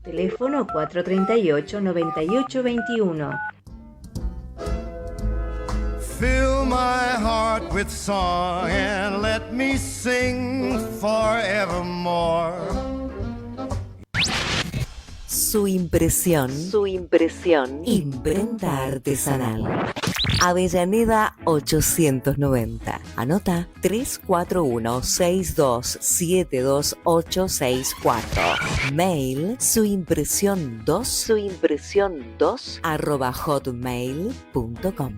Teléfono 438-9821. Fill my heart with song and let me sing forevermore. Su impresión. Imprenta artesanal. Avellaneda 890. Anota 341-6272-864. Mail suimpresión2 @hotmail.com.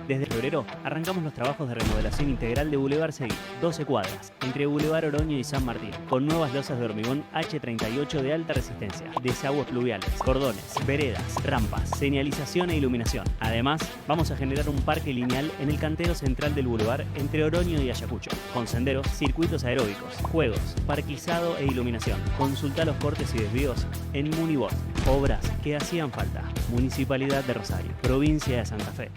Desde febrero arrancamos los trabajos de remodelación integral de Boulevard Seguí, 12 cuadras, entre Boulevard Oroño y San Martín, con nuevas losas de hormigón H38 de alta resistencia, desaguos pluviales, cordones, veredas, rampas, señalización e iluminación. Además, vamos a generar un parque lineal en el cantero central del Boulevard entre Oroño y Ayacucho, con senderos, circuitos aeróbicos, juegos, parquizado e iluminación. Consulta los cortes y desvíos en Munibot. Obras que hacían falta. Municipalidad de Rosario, provincia de Santa Fe.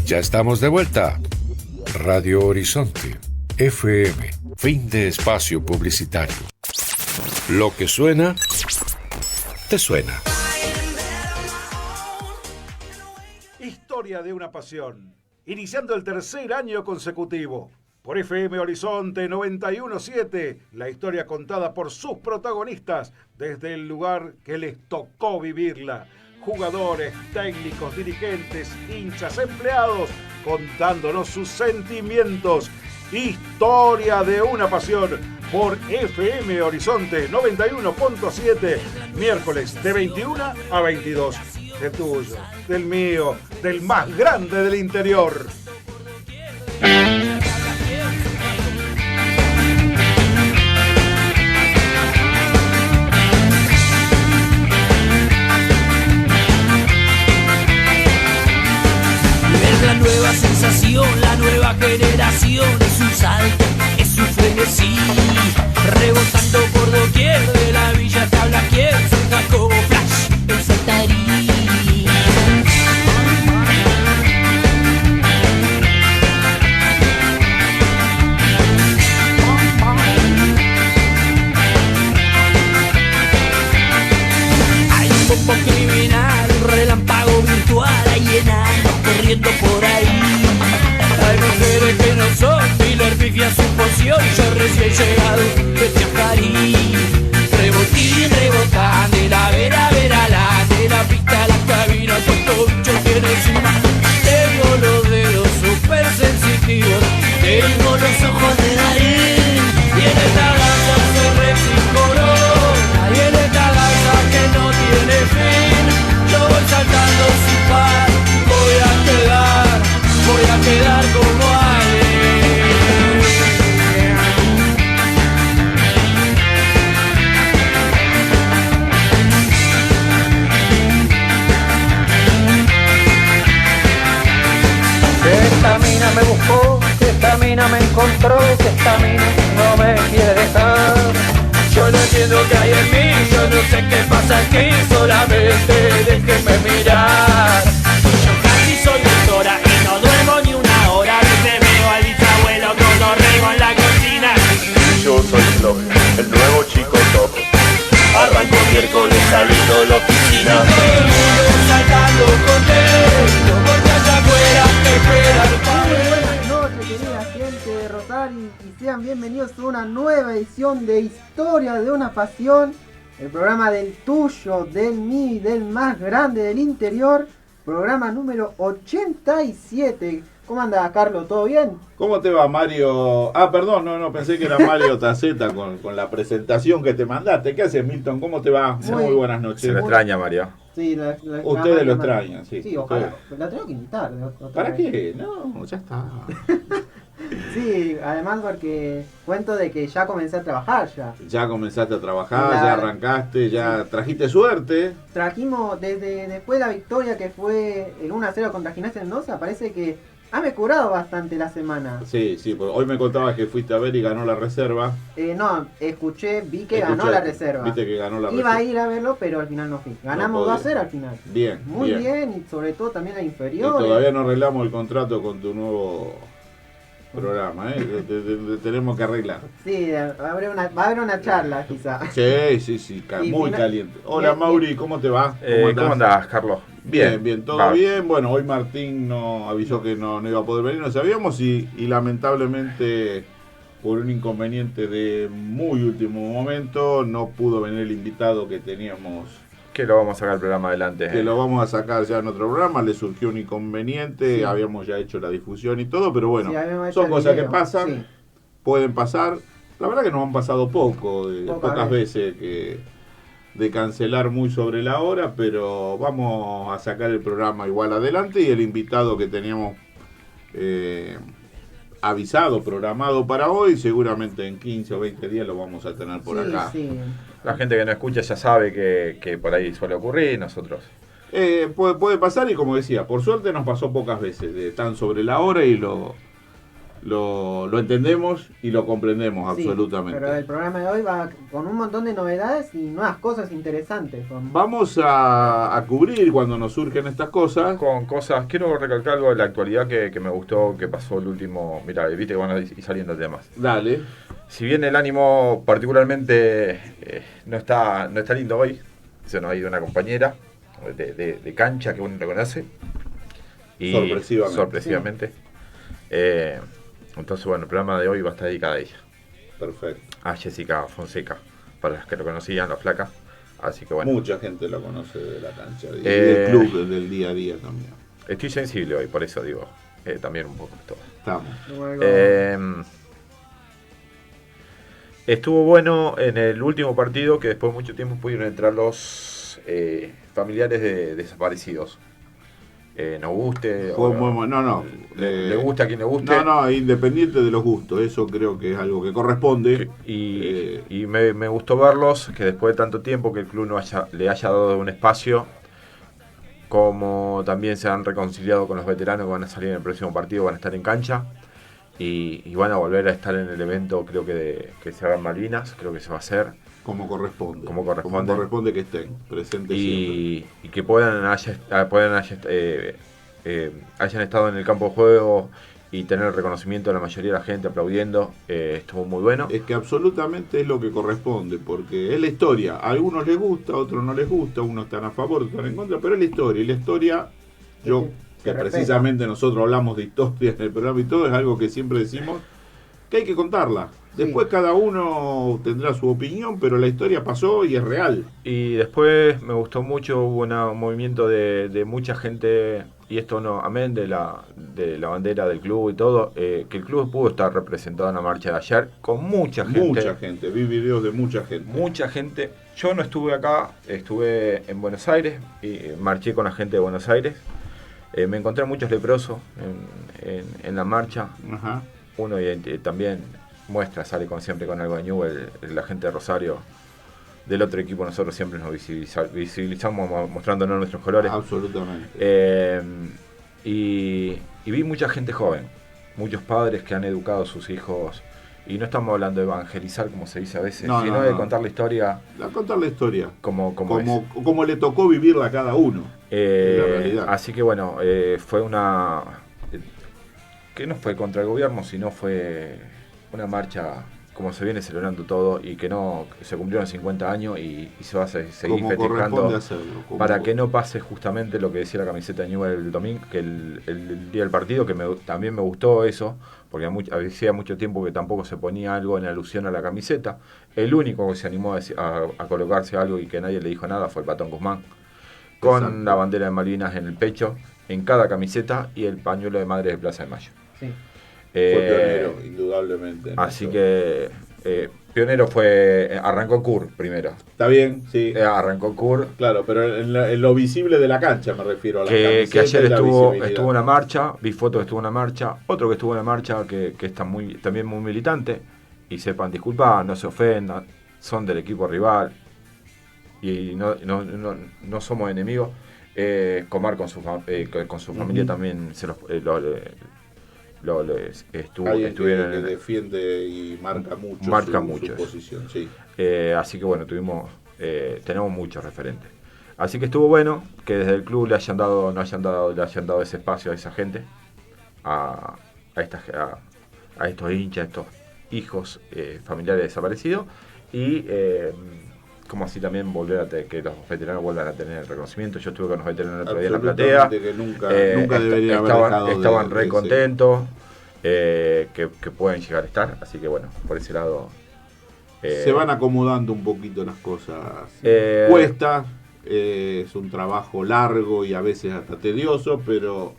Ya estamos de vuelta. Radio Horizonte, FM, fin de espacio publicitario. Lo que suena, te suena. Historia de una pasión. Iniciando el tercer año consecutivo. Por FM Horizonte 917, la historia contada por sus protagonistas desde el lugar que les tocó vivirla. Jugadores, técnicos, dirigentes, hinchas, empleados, contándonos sus sentimientos. Historia de una pasión por FM Horizonte 91.7, miércoles de 21 a 22. De tuyo, del mío, del más grande del interior. La nueva sensación, la nueva generación, es un salto, es un frenesí, rebotando por doquier, de la villa hasta Blaquier, surca como flash, el saltarí. Hay un bombo criminal, un relámpago virtual, hay enanos corriendo por ahí. Hay mujeres que no son Miller, pifia su poción. Yo recién llegado de Chajarí. Rebotín, rebotan de la vera, vera, la de la pista a la cabina. Todo bicho tiene encima. Tengo los dedos súper sensitivos. Tengo los ojos de Darín. Y en esta danza soy re psicológica. Y en esta danza que no tiene fin. Yo voy saltando sin par. Voy a quedar como Ale. Que esta mina me buscó, que esta mina me encontró, que esta mina no me quiere dejar. Yo no entiendo qué hay en mí, yo no sé qué pasa aquí, solamente déjenme mirar. Yo casi soy doctora y no duermo ni una hora. Desde veo al bisabuelo con los remos en la cocina. Yo soy Flop, el nuevo chico top. Arranco miércoles saliendo de la oficina. Todo el mundo saltando contento, porque allá afuera te esperan. Buenas noches, querida gente de Rosario, y sean bienvenidos a una nueva edición de Historia de una Pasión, el programa del tuyo, del mío y del más grande del interior, programa número 87. ¿Cómo anda, Carlos? ¿Todo bien? ¿Cómo te va, Mario? Ah, perdón, no, pensé que era Mario Taceta con la presentación que te mandaste. ¿Qué haces, Milton? ¿Cómo te va? Muy buenas noches. Se lo extraña, Mario. Sí, Ustedes lo extrañan, sí. Sí, ojalá. La tengo que invitar. ¿Para qué? No, ya está. Sí, además porque cuento de que ya comencé a trabajar ya. Ya comenzaste a trabajar, ya arrancaste, ya trajiste suerte. Trajimos desde después de la victoria que fue el 1-0 contra Gimnasia Mendoza, parece que ha mejorado bastante la semana. Sí, porque hoy me contabas que fuiste a ver y ganó la reserva. No, vi que ganó la reserva. Viste que ganó la reserva. Iba a ir a verlo, pero al final no fui. Ganamos 2-0 al final. Bien. Muy bien, y sobre todo también la inferior. Y todavía no arreglamos el contrato con tu nuevo programa, tenemos que arreglar. Sí, va a haber una charla quizá. Sí, muy caliente. Hola Mauri, ¿cómo te va? ¿Cómo andás, Carlos? Bien, todo bien. Bueno, hoy Martín nos avisó que no iba a poder venir, no sabíamos, y lamentablemente por un inconveniente de muy último momento no pudo venir el invitado que teníamos. Que lo vamos a sacar el programa adelante. Que lo vamos a sacar ya en otro programa, le surgió un inconveniente, habíamos ya hecho la difusión y todo, pero bueno, son cosas que pasan, pueden pasar. La verdad que nos han pasado pocas veces de cancelar muy sobre la hora, pero vamos a sacar el programa igual adelante, y el invitado que teníamos avisado, programado para hoy, seguramente en 15 o 20 días lo vamos a tener por acá. La gente que no escucha ya sabe que por ahí suele ocurrir, nosotros. Puede pasar, y como decía, por suerte nos pasó pocas veces de tan sobre la hora, y lo entendemos y lo comprendemos absolutamente. Pero el programa de hoy va con un montón de novedades y nuevas cosas interesantes. Vamos a cubrir cuando nos surgen estas cosas. Con cosas, quiero recalcar algo de la actualidad que me gustó, que pasó el último. Mirá, viste que van a ir saliendo temas. Dale. Si bien el ánimo particularmente no está lindo hoy, se nos ha ido una compañera de cancha que uno reconoce. Y sorpresivamente. Entonces, bueno, el programa de hoy va a estar dedicado a ella. Perfecto. A Jessica Fonseca, para las que lo conocían, la flaca. Así que bueno. Mucha gente lo conoce de la cancha, y del club, del día a día también. Estoy sensible hoy, por eso digo, también un poco todo. Estamos. Estuvo bueno en el último partido, que después de mucho tiempo pudieron entrar los familiares de desaparecidos. Nos guste le gusta a quien le guste, independiente de los gustos, eso creo que es algo que corresponde, y me gustó verlos, que después de tanto tiempo que el club le haya dado un espacio, como también se han reconciliado con los veteranos que van a salir en el próximo partido, van a estar en cancha y van a volver a estar en el evento, creo que se haga en Malvinas, creo que se va a hacer como corresponde que estén presentes y que hayan estado en el campo de juego y tener el reconocimiento de la mayoría de la gente aplaudiendo. Estuvo muy bueno. Es que absolutamente es lo que corresponde, porque es la historia. A algunos les gusta, a otros no les gusta, unos están a favor, otros están en contra, pero es la historia. Y la historia, que precisamente nosotros hablamos de historia en el programa y todo, es algo que siempre decimos que hay que contarla. Después cada uno tendrá su opinión, pero la historia pasó y es real. Y después me gustó mucho, hubo un movimiento de mucha gente, y esto no, amén de la bandera del club y todo, que el club pudo estar representado en la marcha de ayer con mucha gente. Mucha gente, vi videos de mucha gente. Mucha gente. Yo no estuve acá, estuve en Buenos Aires y marché con la gente de Buenos Aires. Me encontré muchos leprosos en la marcha. Ajá. Uno también sale siempre con algo de Newell, la gente de Rosario, del otro equipo. Nosotros siempre nos visibilizamos mostrándonos nuestros colores. Absolutamente. Y vi mucha gente joven, muchos padres que han educado a sus hijos, y no estamos hablando de evangelizar como se dice a veces, sino de contar la historia. Contar la historia como le tocó vivirla a cada uno. En la realidad. Así que bueno, fue una que no fue contra el gobierno, sino fue una marcha como se viene celebrando todo, y que se cumplieron 50 años y se va a seguir festejando, para que no pase justamente lo que decía la camiseta de Newell el domingo, que el día del partido, que también me gustó eso, porque hacía mucho tiempo que tampoco se ponía algo en alusión a la camiseta. El único que se animó a colocarse algo y que nadie le dijo nada fue el Patón Guzmán, con la bandera de Malvinas en el pecho, en cada camiseta, y el pañuelo de Madre de Plaza de Mayo. Sí. Fue pionero, indudablemente. Así que pionero arrancó Kur primero. Está bien, sí. Arrancó Kur. Claro, pero en lo visible de la cancha me refiero a la camiseta. Que ayer estuvo en una marcha, vi fotos que estuvo en una marcha, otro que estuvo en una marcha que está también muy militante, y sepan disculpar, no se ofendan, son del equipo rival y no somos enemigos. Comar con su familia también estuvieron que defiende y marca mucho su posición, sí. Así que bueno, tenemos muchos referentes. Así que estuvo bueno que desde el club le hayan dado ese espacio a esa gente, a a estos hinchas, a estos hijos, familiares desaparecidos, y como así también que los veteranos vuelvan a tener el reconocimiento. Yo estuve con los veteranos el otro día en la platea, que nunca debería haber dejado estaban re contentos, que pueden llegar a estar, así que bueno, por ese lado se van acomodando un poquito las cosas. Cuesta, es un trabajo largo y a veces hasta tedioso, pero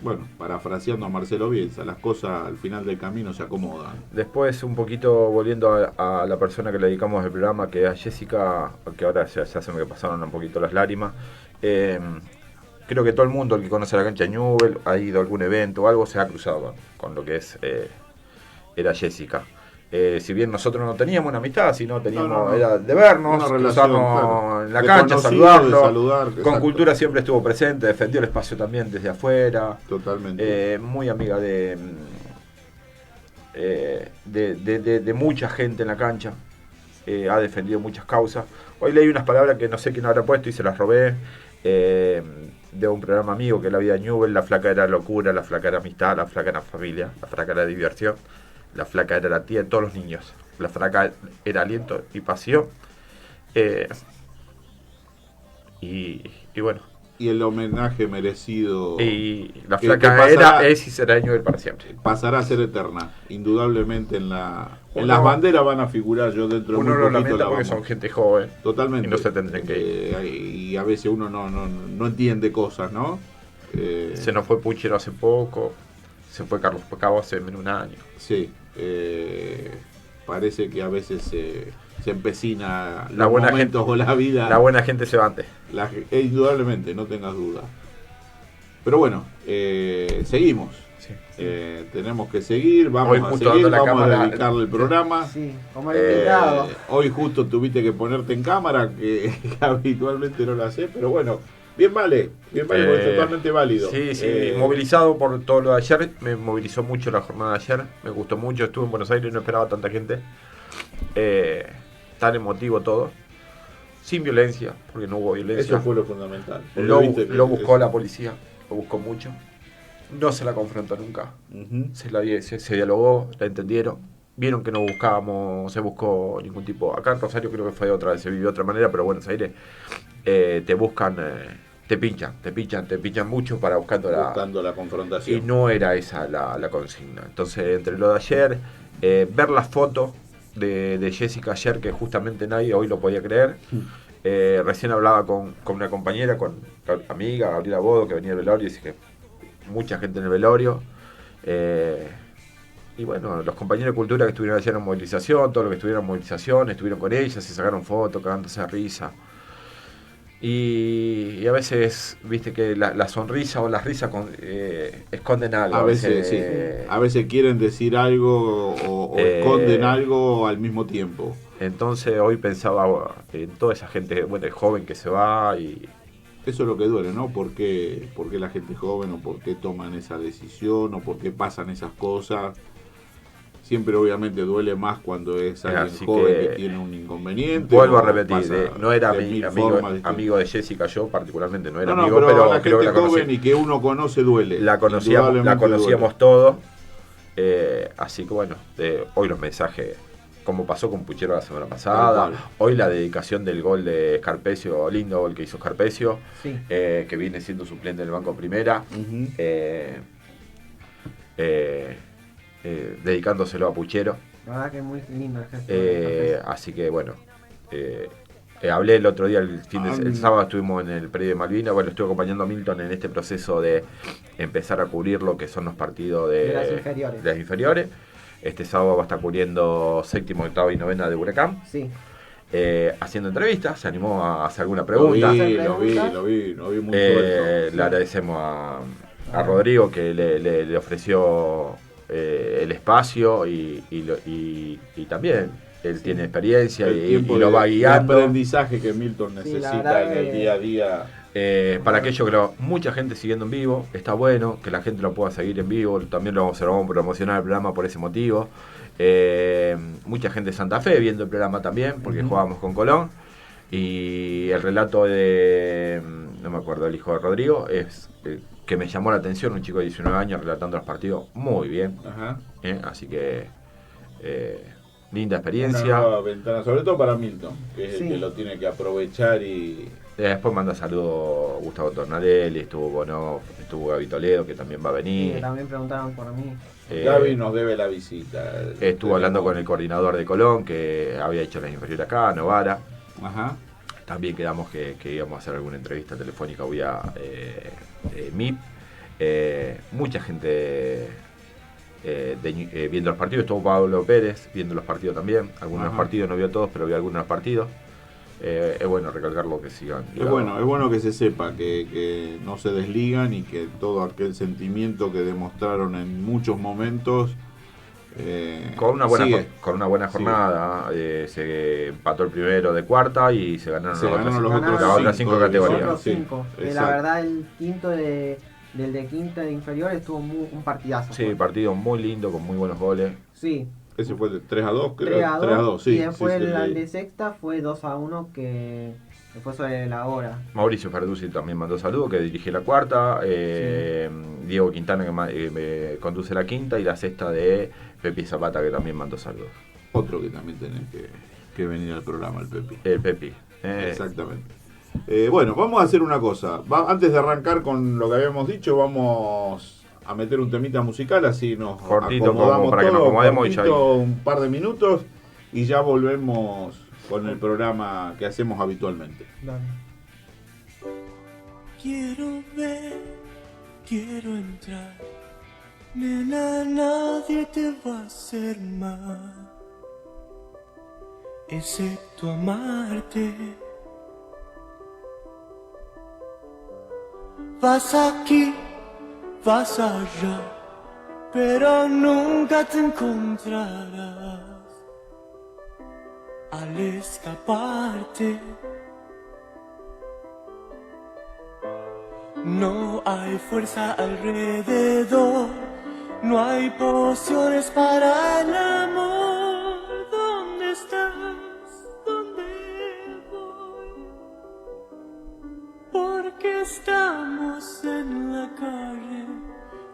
bueno, parafraseando a Marcelo Bielsa, las cosas al final del camino se acomodan. Después, un poquito volviendo a la persona que le dedicamos el programa, que es a Jessica, que ahora ya se me pasaron un poquito las lágrimas. Creo que todo el mundo, el que conoce la cancha de Newell, ha ido a algún evento o algo, se ha cruzado con lo que era Jessica. Si bien nosotros no teníamos una amistad, sino teníamos era de vernos, cruzarnos en la cancha, saludarlo. Con exacto. Cultura siempre estuvo presente, defendió el espacio también desde afuera. Totalmente. Muy amiga de mucha gente en la cancha. Ha defendido muchas causas. Hoy leí unas palabras que no sé quién habrá puesto y se las robé. De un programa amigo que es La Vida de Newell. La flaca era locura, la flaca era amistad, la flaca era familia, la flaca era diversión. La flaca era la tía de todos los niños. La flaca era aliento y pasión. Y bueno. Y el homenaje merecido. Y la flaca es y será Newell para siempre. Pasará a ser eterna. Indudablemente en las banderas van a figurar. Yo dentro de muy poquito lamenta porque son gente joven. Totalmente. Y no se tendrán que ir. Y a veces uno no entiende cosas, ¿no? Se nos fue Puchero hace poco. Se fue Carlos Pacabo hace menos de un año. Sí. Parece que a veces se empecina la buena momentos gente, o la vida. La buena gente se va antes. Indudablemente, no tengas duda. Pero bueno, seguimos. Sí. Tenemos que seguir, vamos a seguir, vamos a dedicarle el programa. Sí, como el invitado. Hoy justo tuviste que ponerte en cámara, que habitualmente no lo haces, pero bueno. Bien vale, porque es totalmente válido. Sí, movilizado por todo lo de ayer, me movilizó mucho la jornada de ayer, me gustó mucho, estuve en Buenos Aires y no esperaba tanta gente, tan emotivo todo, sin violencia, porque no hubo violencia. Eso fue lo fundamental. Lo buscó la policía, lo buscó mucho, no se la confrontó nunca, se dialogó, la entendieron, vieron que no se buscó ningún tipo, acá en Rosario creo que fue se vivió de otra manera, pero Buenos Aires te buscan, te pinchan mucho para buscando la confrontación. Y no era esa la consigna. Entonces, entre lo de ayer, ver las fotos de Jessica ayer, que justamente nadie hoy lo podía creer. Recién hablaba con una compañera, con amiga, Gabriela Bodo, que venía del velorio, y dice que mucha gente en el velorio. Y bueno, los compañeros de Cultura que estuvieron ayer en movilización, todos los que estuvieron en movilización, estuvieron con ella, se sacaron fotos, cagándose de risa. Y a veces, viste que la sonrisa o las risas esconden algo. A veces quieren decir algo o esconden algo al mismo tiempo. Entonces hoy pensaba en toda esa gente joven que se va y... Eso es lo que duele, ¿no? ¿Por qué la gente joven o por qué toman esa decisión o por qué pasan esas cosas? Siempre obviamente duele más cuando es alguien joven que tiene un inconveniente. Vuelvo a repetir, no era amigo de Jessica, yo particularmente no era amigo, pero la creo gente que la joven y que uno conoce duele. La conocíamos todos, así que bueno, hoy los mensajes, como pasó con Puchero la semana pasada, hoy la dedicación del gol de Scarpezio, lindo gol que hizo Scarpezio, que viene siendo suplente del Banco Primera, dedicándoselo a Puchero. La verdad que es muy lindo el gesto. Así que bueno, hablé el otro día, el sábado estuvimos en el predio de Malvinas, bueno, estuve acompañando a Milton en este proceso de empezar a cubrir lo que son los partidos de las inferiores. Este sábado va a estar cubriendo 7º, 8º y 9º de Huracán. Sí. Haciendo entrevistas, se animó a hacer alguna pregunta. Lo vi muy suelto. Le agradecemos a Rodrigo que le ofreció el espacio y también él tiene experiencia y lo va guiando. El aprendizaje que Milton necesita en el día a día. Para aquello que mucha gente siguiendo en vivo, está bueno que la gente lo pueda seguir en vivo, también lo vamos a promocionar el programa por ese motivo. Mucha gente de Santa Fe viendo el programa también, porque jugábamos con Colón. Y el relato de, no me acuerdo, el hijo de Rodrigo, es que me llamó la atención, un chico de 19 años relatando los partidos muy bien. Ajá. Así que linda experiencia. Una nueva ventana, sobre todo para Milton, que es el que lo tiene que aprovechar y... Después manda saludos Gustavo Tornarelli, estuvo Bonoff, estuvo Gaby Toledo, que también va a venir. Sí, también preguntaron por mí. Gaby nos debe la visita. Estuvo hablando con el coordinador de Colón, que había hecho las inferiores acá, Novara. Ajá. También quedamos que íbamos a hacer alguna entrevista telefónica vía MIP. Mucha gente viendo los partidos. Estuvo Pablo Pérez viendo los partidos también. Algunos partidos, no vio todos, pero vio algunos partidos. Es bueno recalcarlo, que sigan. Es bueno que se sepa que no se desligan y que todo aquel sentimiento que demostraron en muchos momentos con una buena jornada. Se empató el primero de cuarta y se ganaron las otras 5 categorías. La verdad, el quinto del de quinta de inferior estuvo un partidazo. Sí, partido muy lindo, con muy buenos goles. Sí. Ese fue de 3-2, creo. 3-2, sí. Y después el de sexta fue 2-1, que fue sobre la hora. Mauricio Farduzzi también mandó saludos, que dirige la cuarta. Diego Quintana, que conduce la quinta. Y la sexta de Pepi Zapata, que también mandó saludos. Otro que también tenés que venir al programa, el Pepi. El Pepi. Exactamente. Bueno, vamos a hacer una cosa. Antes de arrancar con lo que habíamos dicho, vamos a meter un temita musical, así nos acomodamos para que nos acomodemos y ya un par de minutos y ya volvemos con el programa que hacemos habitualmente. Dale. Quiero ver, quiero entrar, nena, nadie te va a hacer mal, excepto amarte. Vas aquí, vas allá, pero nunca te encontrarás al escaparte. No hay fuerza alrededor, no hay pociones para el amor. ¿Dónde estás? ¿Dónde voy? Porque estamos en la calle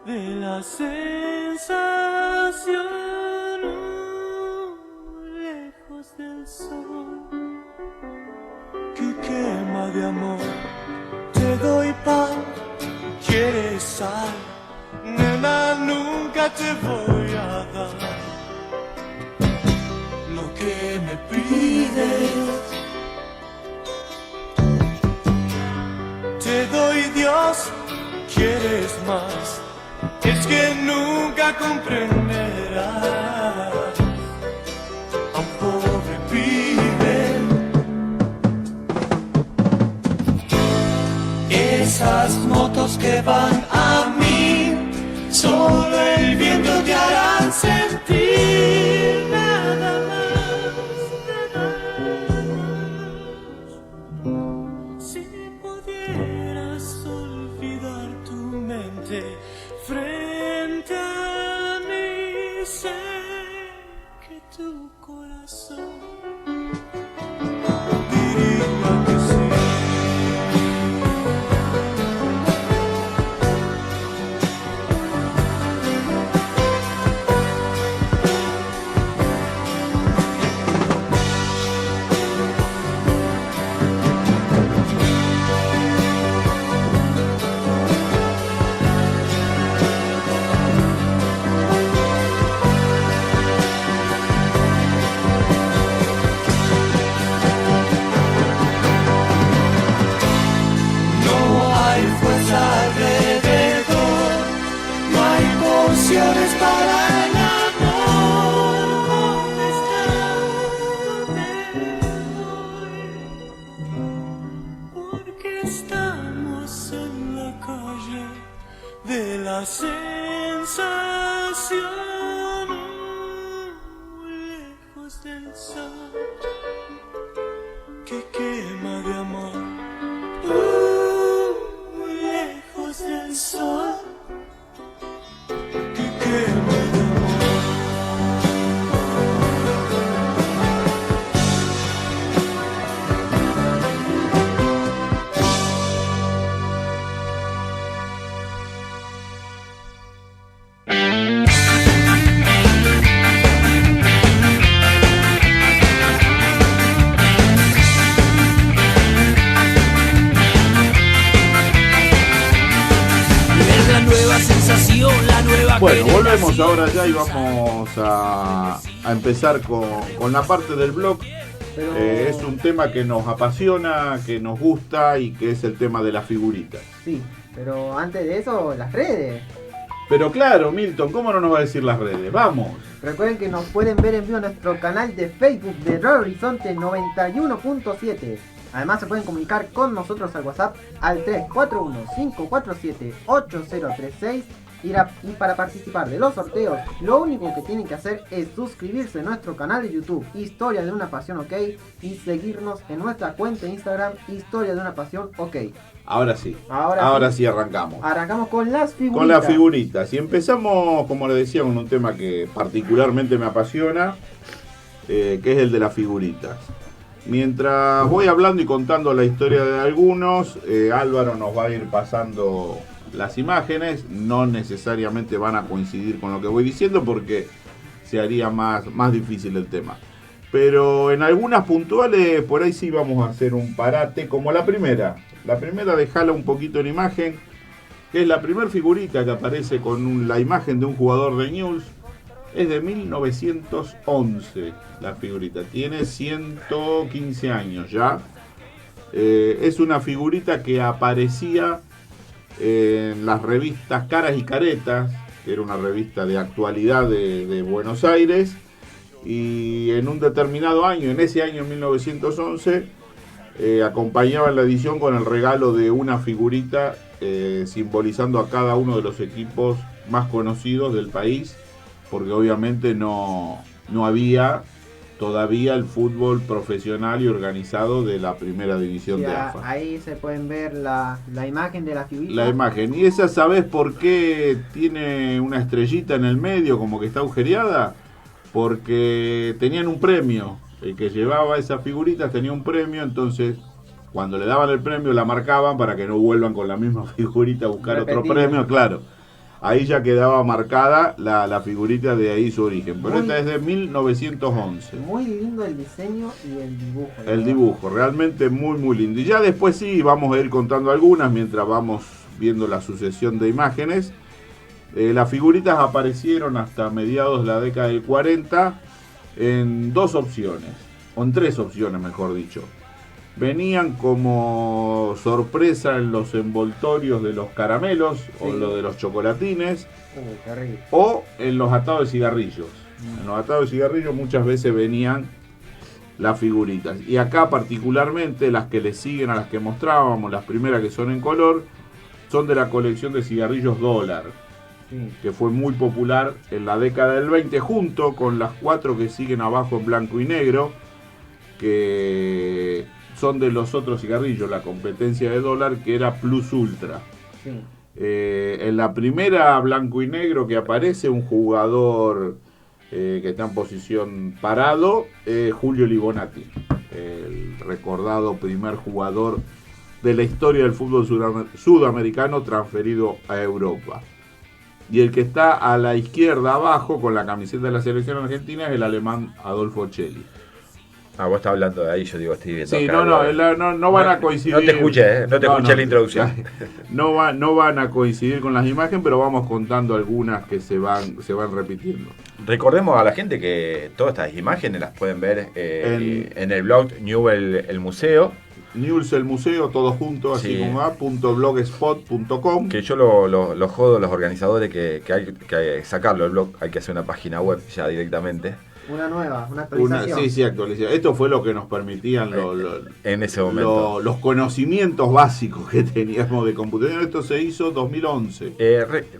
de la sensación, lejos del sol que quema de amor. Te doy pan, quieres sal, nena, nunca te voy a dar lo que me pides. Te doy Dios, quieres más, es que nunca comprenderás a un pobre pibe. Esas motos que van a mí, solo el viento te harán sentir, nada más, nada más. Si pudieras olvidar tu mente frente a mí, sé que tu corazón diría que sí. Para el amor, ¿dónde estás? ¿Dónde voy? Porque estamos en la calle de la sensación, lejos del sol que quema de amor, lejos del sol. arranquemos ahora ya y vamos a empezar con la parte del blog. Es un tema que nos apasiona, que nos gusta y que es el tema de las figuritas. Sí, pero antes de eso, las redes. Pero claro, Milton, ¿cómo no nos va a decir las redes? ¡Vamos! Recuerden que nos pueden ver en vivo en nuestro canal de Facebook de Radio Horizonte 91.7. Además se pueden comunicar con nosotros al WhatsApp al 341-547-8036 y para participar de los sorteos lo único que tienen que hacer es suscribirse a nuestro canal de YouTube Historia de una Pasión OK y seguirnos en nuestra cuenta de Instagram Historia de una Pasión OK. Ahora sí arrancamos. Arrancamos con las figuritas. Con las figuritas. Y empezamos, como le decía, con un tema que particularmente me apasiona, que es el de las figuritas. Mientras voy hablando y contando la historia de algunos, Álvaro nos va a ir pasando las imágenes. No necesariamente van a coincidir con lo que voy diciendo porque se haría más difícil el tema. Pero en algunas puntuales, por ahí sí vamos a hacer un parate, como la primera. La primera, dejala un poquito en imagen, que es la primera figurita que aparece con la imagen de un jugador de Newell's. Es de 1911 la figurita, tiene 115 años ya. Es una figurita que aparecía en las revistas Caras y Caretas, que era una revista de actualidad de Buenos Aires, y en un determinado año, en ese año 1911, acompañaba la edición con el regalo de una figurita simbolizando a cada uno de los equipos más conocidos del país, porque obviamente no había todavía el fútbol profesional y organizado de la primera división de AFA. Ahí se pueden ver la imagen de la figurita. La imagen. ¿Y esa sabés por qué tiene una estrellita en el medio, como que está agujereada? Porque tenían un premio. El que llevaba esas figuritas tenía un premio, entonces cuando le daban el premio la marcaban para que no vuelvan con la misma figurita a buscar otro premio, claro. Ahí ya quedaba marcada la figurita, de ahí su origen. Pero esta es de 1911. Muy lindo el diseño y el dibujo. El dibujo, realmente muy muy lindo. Y ya después sí, vamos a ir contando algunas mientras vamos viendo la sucesión de imágenes. Las figuritas aparecieron hasta mediados de la década del 40 en dos opciones, o en tres opciones mejor dicho. Venían como sorpresa en los envoltorios de los caramelos, sí, o lo de los chocolatines, o en los atados de cigarrillos. En los atados de cigarrillos muchas veces venían las figuritas. Y acá particularmente las que le siguen a las que mostrábamos, las primeras que son en color, son de la colección de cigarrillos Dólar, sí, que fue muy popular en la década del 20, junto con las cuatro que siguen abajo en blanco y negro, que son de los otros cigarrillos, la competencia de Dólar, que era Plus Ultra. Sí. En la primera blanco y negro que aparece un jugador que está en posición parado, Julio Libonati, el recordado primer jugador de la historia del fútbol sudamericano transferido a Europa. Y el que está a la izquierda abajo con la camiseta de la selección argentina es el alemán Adolfo Celli. Vos estás hablando de ahí, yo digo, estoy viendo. Sí, no van a coincidir. No te escuché, escuché la introducción. No van a coincidir con las imágenes, pero vamos contando algunas que se van repitiendo. Recordemos a la gente que todas estas imágenes las pueden ver en el blog Newell's el Museo. Newell's el Museo, todo junto, así sí, como .blogspot.com. Que yo lo jodo a los organizadores que hay que sacarlo el blog, hay que hacer una página web ya directamente. Una actualización. Sí, actualización. Esto fue lo que nos permitían en ese momento los conocimientos básicos que teníamos de computación. Esto se hizo 2011.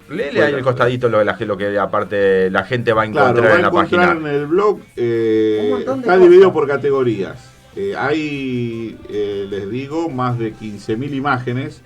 Léele ahí el costadito lo que aparte la gente va a encontrar en la página. En el blog está dividido por categorías. Hay, les digo, más de 15.000 imágenes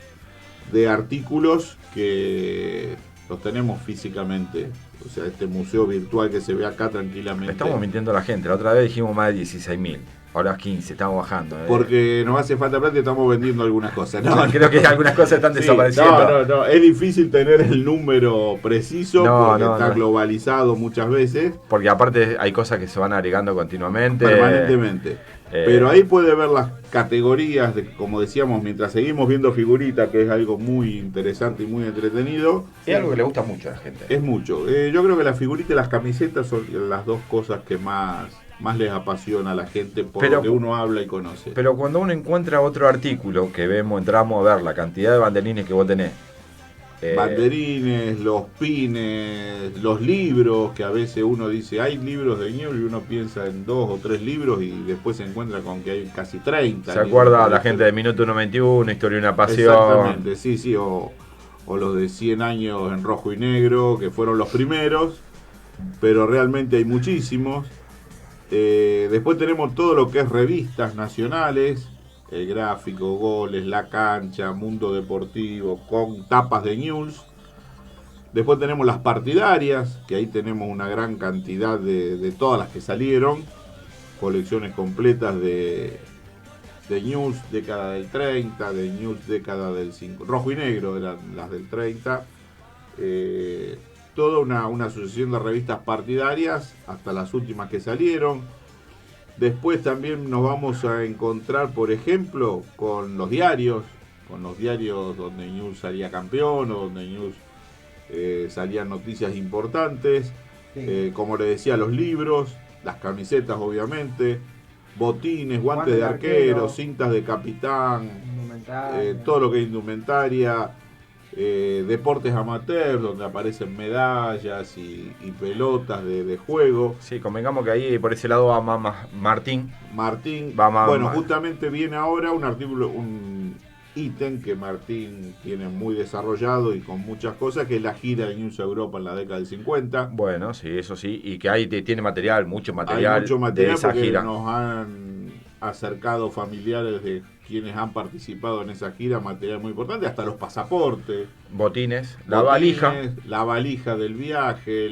de artículos que los tenemos físicamente. O sea, este museo virtual que se ve acá tranquilamente. Estamos mintiendo a la gente. La otra vez dijimos más de 16.000. Ahora 15, estamos bajando. Porque nos hace falta plata y estamos vendiendo algunas cosas. No, creo que algunas cosas están desapareciendo. No, es difícil tener el número preciso porque está globalizado muchas veces. Porque aparte hay cosas que se van agregando continuamente. Permanentemente. Pero ahí puede ver las categorías, como decíamos, mientras seguimos viendo figuritas, que es algo muy interesante y muy entretenido. Es algo que le gusta mucho a la gente. Es mucho. Yo creo que las figuritas y las camisetas son las dos cosas que más les apasiona a la gente por lo que uno habla y conoce. Pero cuando uno encuentra otro artículo que entramos a ver la cantidad de banderines que vos tenés. Banderines, los pines, los libros, que a veces uno dice, hay libros de Newell's y uno piensa en 2 o 3 libros y después se encuentra con que hay casi 30. ¿Se acuerda la gente de Minuto 91, Historia de una Pasión? Exactamente, sí, o los de 100 años en rojo y negro, que fueron los primeros, pero realmente hay muchísimos. Después tenemos todo lo que es revistas nacionales, El Gráfico, Goles, La Cancha, Mundo Deportivo, con tapas de Newell's. Después tenemos las partidarias, que ahí tenemos una gran cantidad de todas las que salieron, colecciones completas de Newell's década del 30, de Newell's década del 5, rojo y negro eran las del 30. Toda una sucesión de revistas partidarias hasta las últimas que salieron. Después también nos vamos a encontrar, por ejemplo, con los diarios donde Newell's salía campeón o donde Newell's salían noticias importantes. Como le decía, los libros, las camisetas obviamente, botines, guantes de arquero, cintas de capitán, todo lo que es indumentaria. Deportes amateurs donde aparecen medallas y pelotas de juego. Sí, convengamos que ahí por ese lado va Martín. Justamente viene ahora un artículo, un ítem que Martín tiene muy desarrollado y con muchas cosas, que es la gira de Newell's Europa en la década del 50. Bueno, sí, eso sí, y que ahí tiene mucho material, hay mucho material de esa porque gira. Nos han acercado familiares de quienes han participado en esa gira, material muy importante, hasta los pasaportes, botines, la valija del viaje,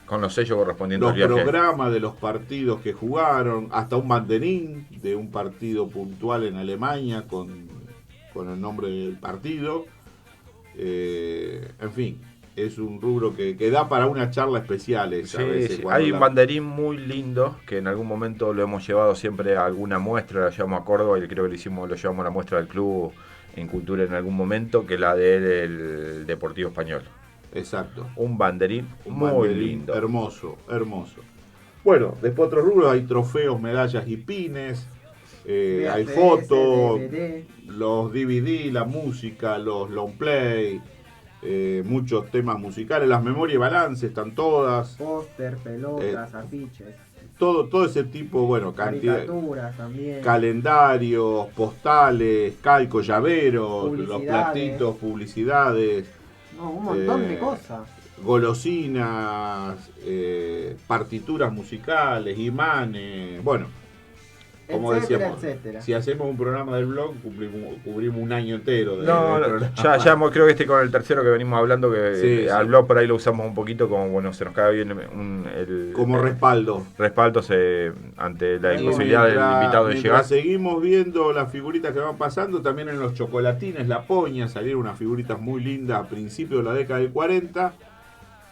con los sellos correspondientes al viaje, los programas de los partidos que jugaron, hasta un banderín de un partido puntual en Alemania con el nombre del partido. En fin, es un rubro que da para una charla especial. Hay un banderín muy lindo que en algún momento lo hemos llevado siempre a alguna muestra, lo llevamos a Córdoba y creo que lo llevamos a la muestra del club en Cultura en algún momento, que la del Deportivo Español. Exacto. Un banderín muy lindo. Hermoso. Bueno, después otros rubros, hay trofeos, medallas y pines, hay fotos, los DVD, la música, los long play, muchos temas musicales, las memorias y balance están todas. Póster, pelotas, afiches. Todo ese tipo, caricaturas también. Calendarios, postales, calcos, llaveros, los platitos, publicidades. Un montón de cosas. Golosinas, partituras musicales, imanes, como decíamos, si hacemos un programa del blog, cubrimos un año entero. Ya creo que con el tercero que venimos hablando, que al blog por ahí lo usamos un poquito como, se nos cae bien como respaldo. Respaldo ante la imposibilidad del invitado de llegar. Seguimos viendo las figuritas que van pasando, también en los chocolatines, La Poña, salieron unas figuritas muy lindas a principios de la década del 40.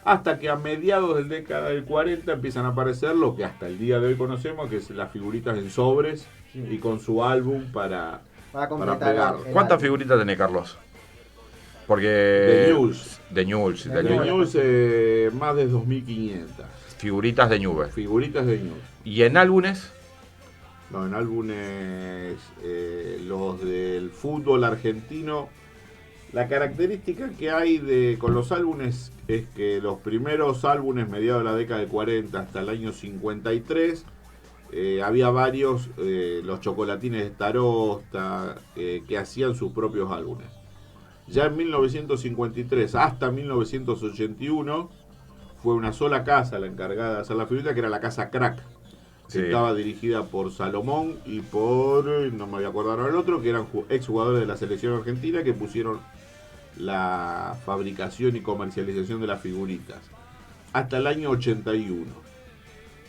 Hasta que a mediados de la década del 40 empiezan a aparecer lo que hasta el día de hoy conocemos, que es las figuritas en sobres y con su álbum para pegar. ¿Cuántas figuritas tenés, Carlos? Porque de Newell's. De Newell's, más de 2.500. Figuritas de Newell's. ¿Y en álbumes? No, en álbumes los del fútbol argentino. La característica que hay con los álbumes es que los primeros álbumes, mediados de la década del 40 hasta el año 53, había varios, los chocolatines de Starosta, que hacían sus propios álbumes. Ya en 1953 hasta 1981 fue una sola casa la encargada de hacer la figurita, que era la casa Crack. Sí. Estaba dirigida por Salomón y por, no me voy a acordar ahora el otro, que eran exjugadores de la selección argentina, que pusieron la fabricación y comercialización de las figuritas hasta el año 81.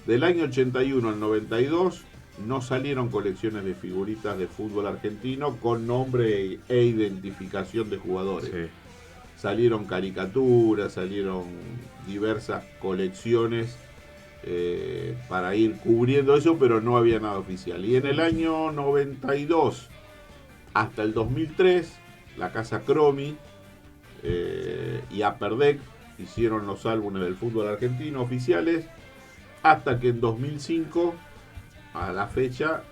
Del año 81 al 92 no salieron colecciones de figuritas de fútbol argentino con nombre e identificación de jugadores. Sí. Salieron caricaturas, salieron diversas colecciones para ir cubriendo eso, pero no había nada oficial. Y en el año 92 hasta el 2003, la casa Cromi y Upper Deck hicieron los álbumes del fútbol argentino oficiales, hasta que en 2005, a la fecha,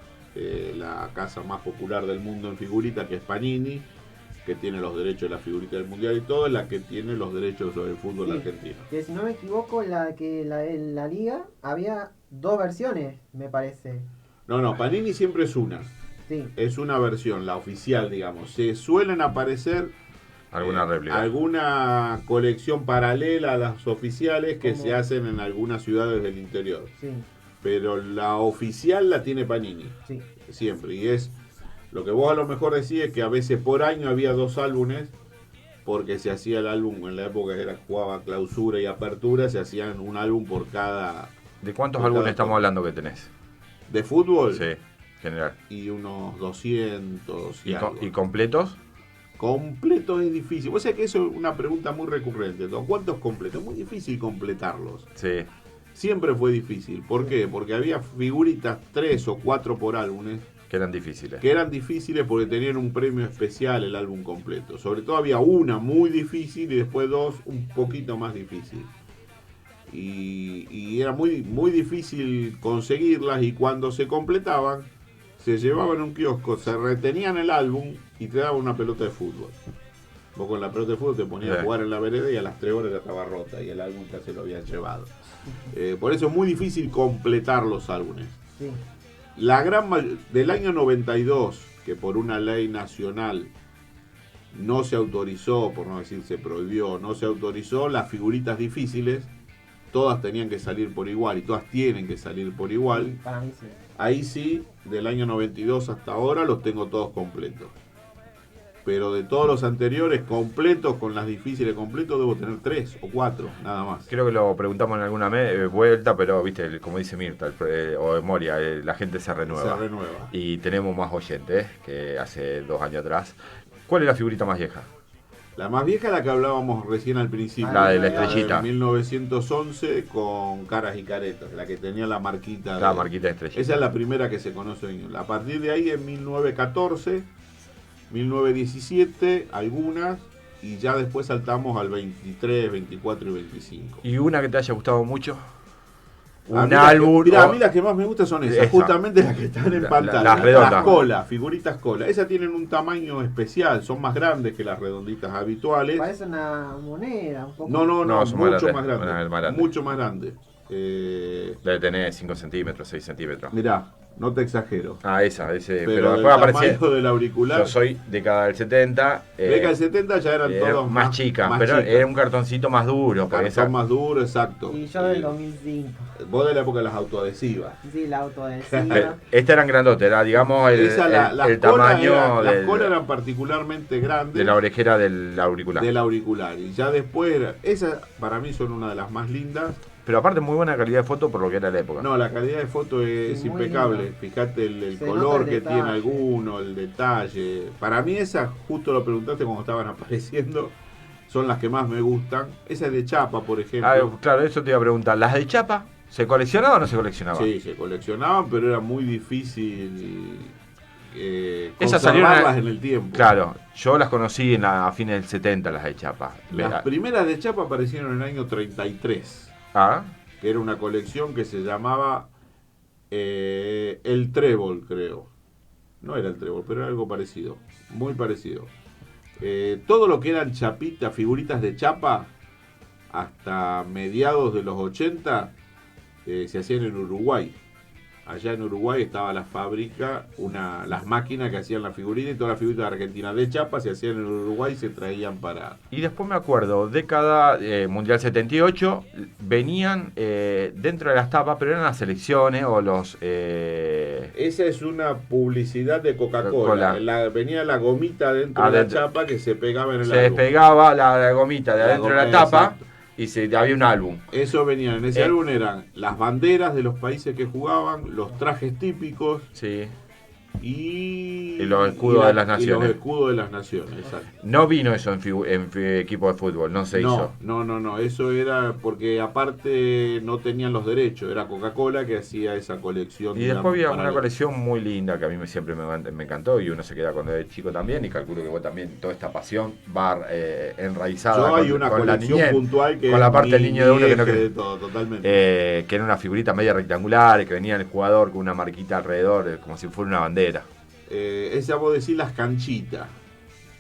la casa más popular del mundo en figuritas, que es Panini, que tiene los derechos de la figurita del mundial y todo, es la que tiene los derechos sobre el fútbol argentino. Que si no me equivoco, en la liga había 2 versiones, me parece. No, Panini siempre es una. Sí. Es una versión, la oficial, digamos. Se suelen aparecer alguna réplica, alguna colección paralela a las oficiales que se hacen en algunas ciudades del interior. Sí. Pero la oficial la tiene Panini. Sí. Siempre. Y es lo que vos a lo mejor decís, es que a veces por año había 2 álbumes, porque se hacía el álbum en la época que jugaba clausura y apertura, se hacían un álbum por cada... ¿De cuántos álbumes estamos hablando que tenés? ¿De fútbol? Sí, general. Y unos 200 ¿Y completos? Completos es difícil. O sea que eso es una pregunta muy recurrente. ¿Cuántos completos? Es muy difícil completarlos. Sí. Siempre fue difícil. ¿Por qué? Porque había figuritas 3 o 4 por álbumes. Que eran difíciles. Que eran difíciles porque tenían un premio especial el álbum completo. Sobre todo había una muy difícil y después 2 un poquito más difícil. Y era muy, muy difícil conseguirlas, y cuando se completaban, se llevaban a un kiosco, se retenían el álbum y te daban una pelota de fútbol. Vos con la pelota de fútbol te ponías a jugar en la vereda y a las 3 horas ya estaba rota y el álbum ya se lo habían llevado. Por eso es muy difícil completar los álbumes. Sí. La gran del año 92, que por una ley nacional no se autorizó, por no decir se prohibió, no se autorizó las figuritas difíciles, todas tenían que salir por igual y todas tienen que salir por igual. Para mí sí. Ahí sí, del año 92 hasta ahora los tengo todos completos. Pero de todos los anteriores completos, con las difíciles completos, debo tener 3 o 4, nada más. Creo que lo preguntamos en alguna vuelta, pero viste, como dice Mirta o Moria, la gente se renueva. Se renueva. Y tenemos más oyentes que hace 2 años atrás. ¿Cuál es la figurita más vieja? La más vieja es la que hablábamos recién al principio. La de la estrellita. De 1911 con caras y caretas, la que tenía la marquita. La marquita de estrellita. Esa es la primera que se conoce. A partir de ahí, en 1914, 1917, algunas, y ya después saltamos al 23, 24 y 25. ¿Y una que te haya gustado mucho? Un álbum. Mira, a mí las que más me gustan son esas, justamente las que están en pantalla. Las redondas. Las colas, figuritas cola. Esas tienen un tamaño especial, son más grandes que las redonditas habituales. Parece una moneda, un poco. No, son mucho más grandes. Mucho más grandes. Debe tener 5 centímetros, 6 centímetros. Mirá, no te exagero. Ese. Pero después aparecía del auricular. Yo soy década del 70. Década del 70 ya eran todos más chicas, pero era un cartoncito más duro. Cartón más duro, exacto. Y yo del 2005. Vos de la época de las autoadhesivas. Sí, la autoadhesiva. Estas eran grandotes, era digamos el tamaño. Las colas eran particularmente grandes. De la orejera del auricular. Del auricular. Y ya después, esas para mí son una de las más lindas. Pero aparte muy buena calidad de foto por lo que era la época. No, la calidad de foto es impecable. Lindo. Fíjate el color que tiene alguno, el detalle. Para mí esas, justo lo preguntaste cuando estaban apareciendo, son las que más me gustan. Esa es de chapa, por ejemplo. Claro, eso te iba a preguntar. ¿Las de chapa se coleccionaban o no se coleccionaban? Sí, se coleccionaban, pero era muy difícil esas conservarlas en el tiempo. Claro, yo las conocí a fines del 70, las de chapa. Las primeras de chapa aparecieron en el año 33. Que era una colección que se llamaba El Trébol, creo. No era el Trébol, pero era algo parecido, muy parecido. Todo lo que eran chapitas, figuritas de chapa, hasta mediados de los 80, se hacían en Uruguay. Allá en Uruguay estaba la fábrica, las máquinas que hacían la figurita, y todas las figuritas de Argentina de chapa se hacían en Uruguay y se traían para... Y después me acuerdo, década Mundial 78, venían dentro de las tapas, pero eran las selecciones o los... Esa es una publicidad de Coca-Cola. Venía la gomita dentro de la chapa que se pegaba en el álbum. Se despegaba la gomita de adentro de la tapa. Exacto. había un álbum. Eso venía, en ese álbum eran las banderas de los países que jugaban, los trajes típicos. Sí. Y los escudos de las naciones. Y los escudos de las naciones, exacto. No vino eso en equipo de fútbol, no se hizo. No, eso era porque aparte no tenían los derechos, era Coca-Cola que hacía esa colección. Y después había una colección muy linda que a mí siempre me encantó y uno se queda cuando es chico también y calculo que vos también, toda esta pasión va enraizada con la niñez, puntual que con la parte del niño de uno que no de todo, totalmente. Que era una figurita media rectangular, que venía el jugador con una marquita alrededor, como si fuera una bandera. Esa vos decís las canchitas.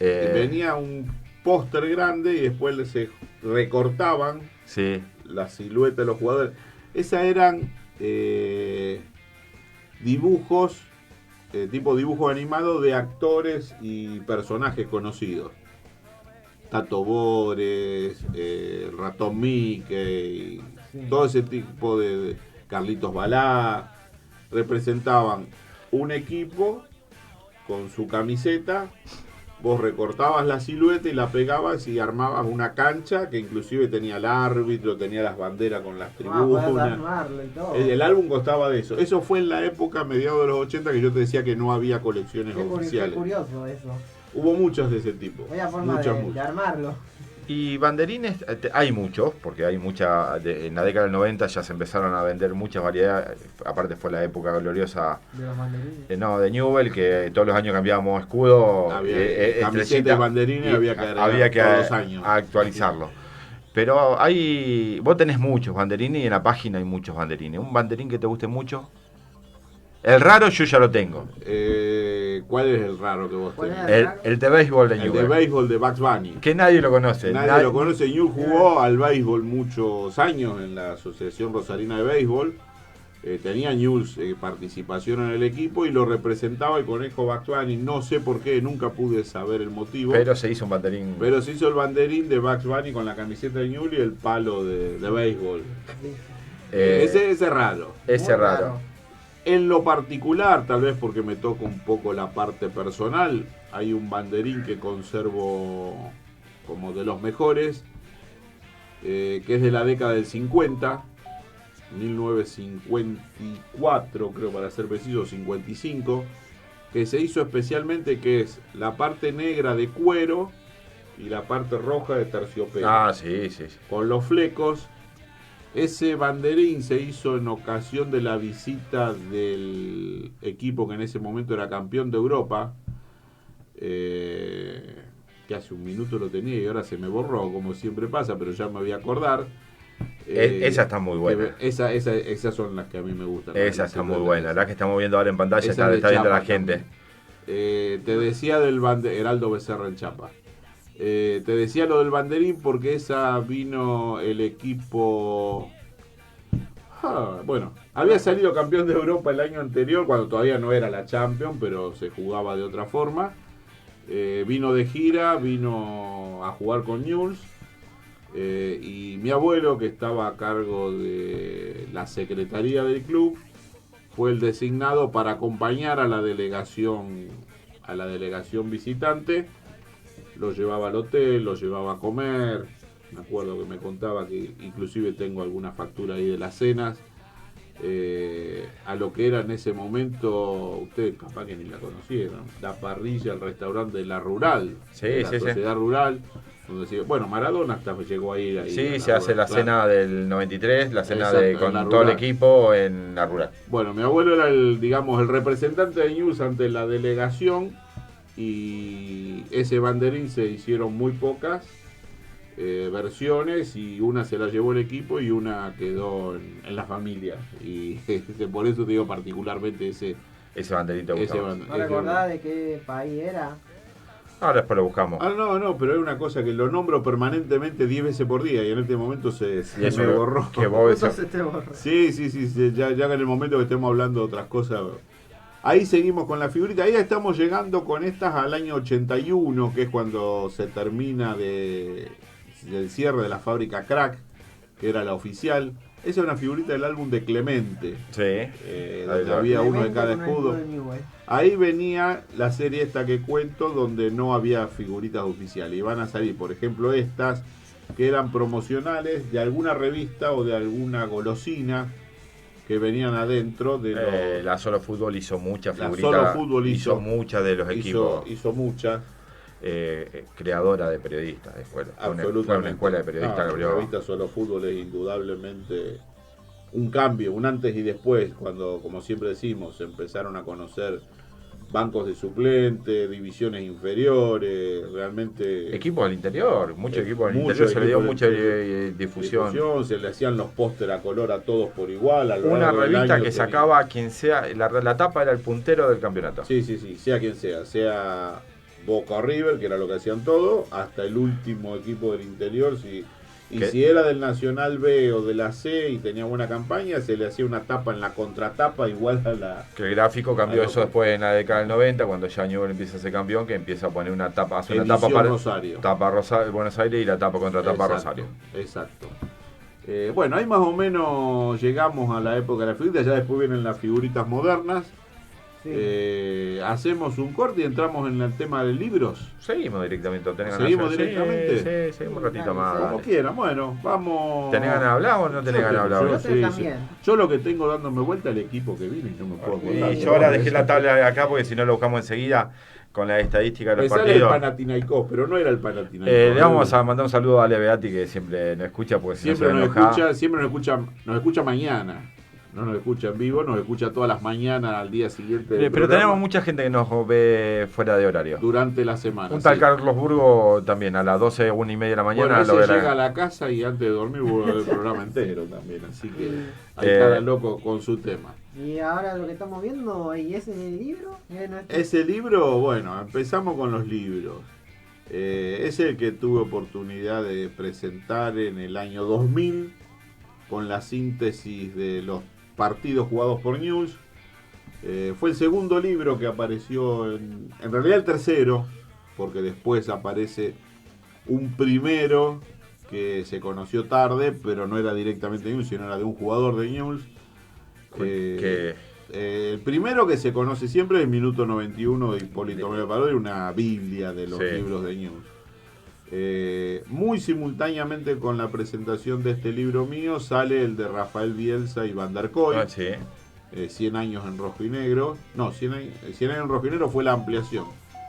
Venía un póster grande y después se recortaban la silueta de los jugadores. Esas eran dibujos, tipo dibujo animado de actores y personajes conocidos. Tato Bores, Ratón Mickey, todo ese tipo de Carlitos Balá, representaban un equipo con su camiseta, vos recortabas la silueta y la pegabas y armabas una cancha que inclusive tenía el árbitro, tenía las banderas con las tribunas. El álbum costaba de eso. Eso fue en la época, mediados de los 80, que yo te decía que no había colecciones oficiales. Qué curioso eso. Hubo muchas de ese tipo. Vaya forma de armarlo. Y banderines, hay muchos, porque hay en la década del 90 ya se empezaron a vender muchas variedades, aparte fue la época gloriosa de los banderines. De Newell, que todos los años cambiábamos escudo, camiseta de banderines, había que todos los años actualizarlo. Pero vos tenés muchos banderines y en la página hay muchos banderines. ¿Un banderín que te guste mucho? El raro yo ya lo tengo. ¿Cuál es el raro que vos tenés? El de béisbol de Newell. El de béisbol de Bugs Bunny. Que nadie lo conoce. Nadie lo conoce. Newell jugó al béisbol muchos años en la Asociación Rosarina de Béisbol. Tenía Newell participación en el equipo y lo representaba el conejo Bugs Bunny. No sé por qué, nunca pude saber el motivo. Pero se hizo un banderín. Pero se hizo el banderín de Bugs Bunny con la camiseta de Newell y el palo de béisbol. Ese es raro. Ese es raro. En lo particular, tal vez porque me toca un poco la parte personal, hay un banderín que conservo como de los mejores, que es de la década del 50, 1954 creo para ser preciso, 55, que se hizo especialmente, que es la parte negra de cuero y la parte roja de terciopelo. Sí. Con los flecos. Ese banderín se hizo en ocasión de la visita del equipo que en ese momento era campeón de Europa, que hace un minuto lo tenía y ahora se me borró, como siempre pasa, pero ya me voy a acordar. Esa está muy buena. Esas son las que a mí me gustan. Esa está muy buena, la que estamos viendo ahora en pantalla, está viendo la gente. Te decía del Heraldo Becerra en Chapa. Te decía lo del banderín porque esa vino el equipo. Había salido campeón de Europa el año anterior, cuando todavía no era la Champions, pero se jugaba de otra forma. Vino de gira, vino a jugar con Newell's. Y mi abuelo, que estaba a cargo de la secretaría del club, fue el designado para acompañar a la delegación visitante. Lo llevaba al hotel, lo llevaba a comer. Me acuerdo que me contaba que inclusive tengo alguna factura ahí de las cenas. A lo que era en ese momento, ustedes capaz que ni la conocieron, la parrilla, el restaurante de la Rural, la Sociedad Rural, donde Maradona hasta llegó a ir ahí. Sí, se hace la cena del 93, la cena con todo el equipo en la Rural. Bueno, mi abuelo era el representante de Newell's ante la delegación. Y ese banderín se hicieron muy pocas versiones y una se la llevó el equipo y una quedó en la familia. Y por eso te digo particularmente ese banderín te gustaba. ¿No recordás de qué país era? Ahora después lo buscamos. No, pero es una cosa que lo nombro permanentemente 10 veces por día y en este momento se me borró. Que vos se te borró. Sí, ya en el momento que estemos hablando de otras cosas. Ahí seguimos con la figurita, ahí estamos llegando con estas al año 81, que es cuando se termina del cierre de la fábrica Crack, que era la oficial. Esa es una figurita del álbum de Clemente. Sí. Donde había uno de cada escudo. Ahí venía la serie esta que cuento, donde no había figuritas oficiales. Y van a salir, por ejemplo, estas, que eran promocionales de alguna revista o de alguna golosina que venían adentro de la Solo Fútbol hizo muchas figuritas. La Solo Fútbol hizo muchas de los equipos. Hizo muchas. Creadora de periodistas después. Fue una escuela de periodistas. La revista Solo Fútbol es indudablemente un cambio, un antes y después, cuando, como siempre decimos, se empezaron a conocer bancos de suplentes, divisiones inferiores, realmente... Equipos del interior, muchos equipos del interior, se le dio mucha difusión. Se le hacían los póster a color a todos por igual. Una revista que sacaba a quien sea, la tapa era el puntero del campeonato. Sí, sea quien sea Boca o River, que era lo que hacían todos, hasta el último equipo del interior, si era del Nacional B o de la C y tenía buena campaña, se le hacía una tapa en la contratapa igual a la... Que el gráfico cambió eso después en la década del 90, cuando ya Newell empieza a ser campeón, que empieza a poner una tapa, hace una tapa para Rosario. Tapa Buenos Aires y la tapa contra tapa Rosario. Exacto. Bueno, ahí más o menos llegamos a la época de la figurita, ya después vienen las figuritas modernas. Sí. Hacemos un corte y entramos en el tema de libros. Seguimos directamente. ¿Seguimos directamente? Sí, seguimos un ratito más. Como quieran, bueno, vamos. ¿Tenés ganas de hablar o no tenés ganas de hablar? Yo lo que tengo dándome vuelta al equipo que vino y no me puedo acordar. Y yo ahora dejé la tabla acá porque si no lo buscamos enseguida con la estadística de los partidos. El Panathinaikós, pero no era el Panathinaikós. Le vamos a mandar un saludo a Ale Beati, que siempre nos escucha porque siempre nos escucha mañana. No nos escucha en vivo, nos escucha todas las mañanas al día siguiente. Pero tenemos mucha gente que nos ve fuera de horario. Durante la semana. Un tal Carlos Burgo también, a las 12, 1:30 de la mañana. Bueno, ese llega a la casa y antes de dormir vuelve el programa entero también. Así que ahí está loco con su tema. Y ahora lo que estamos viendo, ¿y ese libro? Ese libro, bueno, empezamos con los libros. Es el que tuve oportunidad de presentar en el año 2000 con la síntesis de los partidos jugados por Newell's. Fue el segundo libro que apareció, en realidad el tercero, porque después aparece un primero que se conoció tarde, pero no era directamente de Newell's, sino era de un jugador de Newell's. El primero que se conoce siempre es el Minuto 91 de Hipólito Melo Parodi, una biblia de los libros de Newell's. Muy simultáneamente con la presentación de este libro mío sale el de Rafael Bielsa y Van der Koy, 100 años en rojo y negro. No, 100 años en rojo y negro fue la ampliación.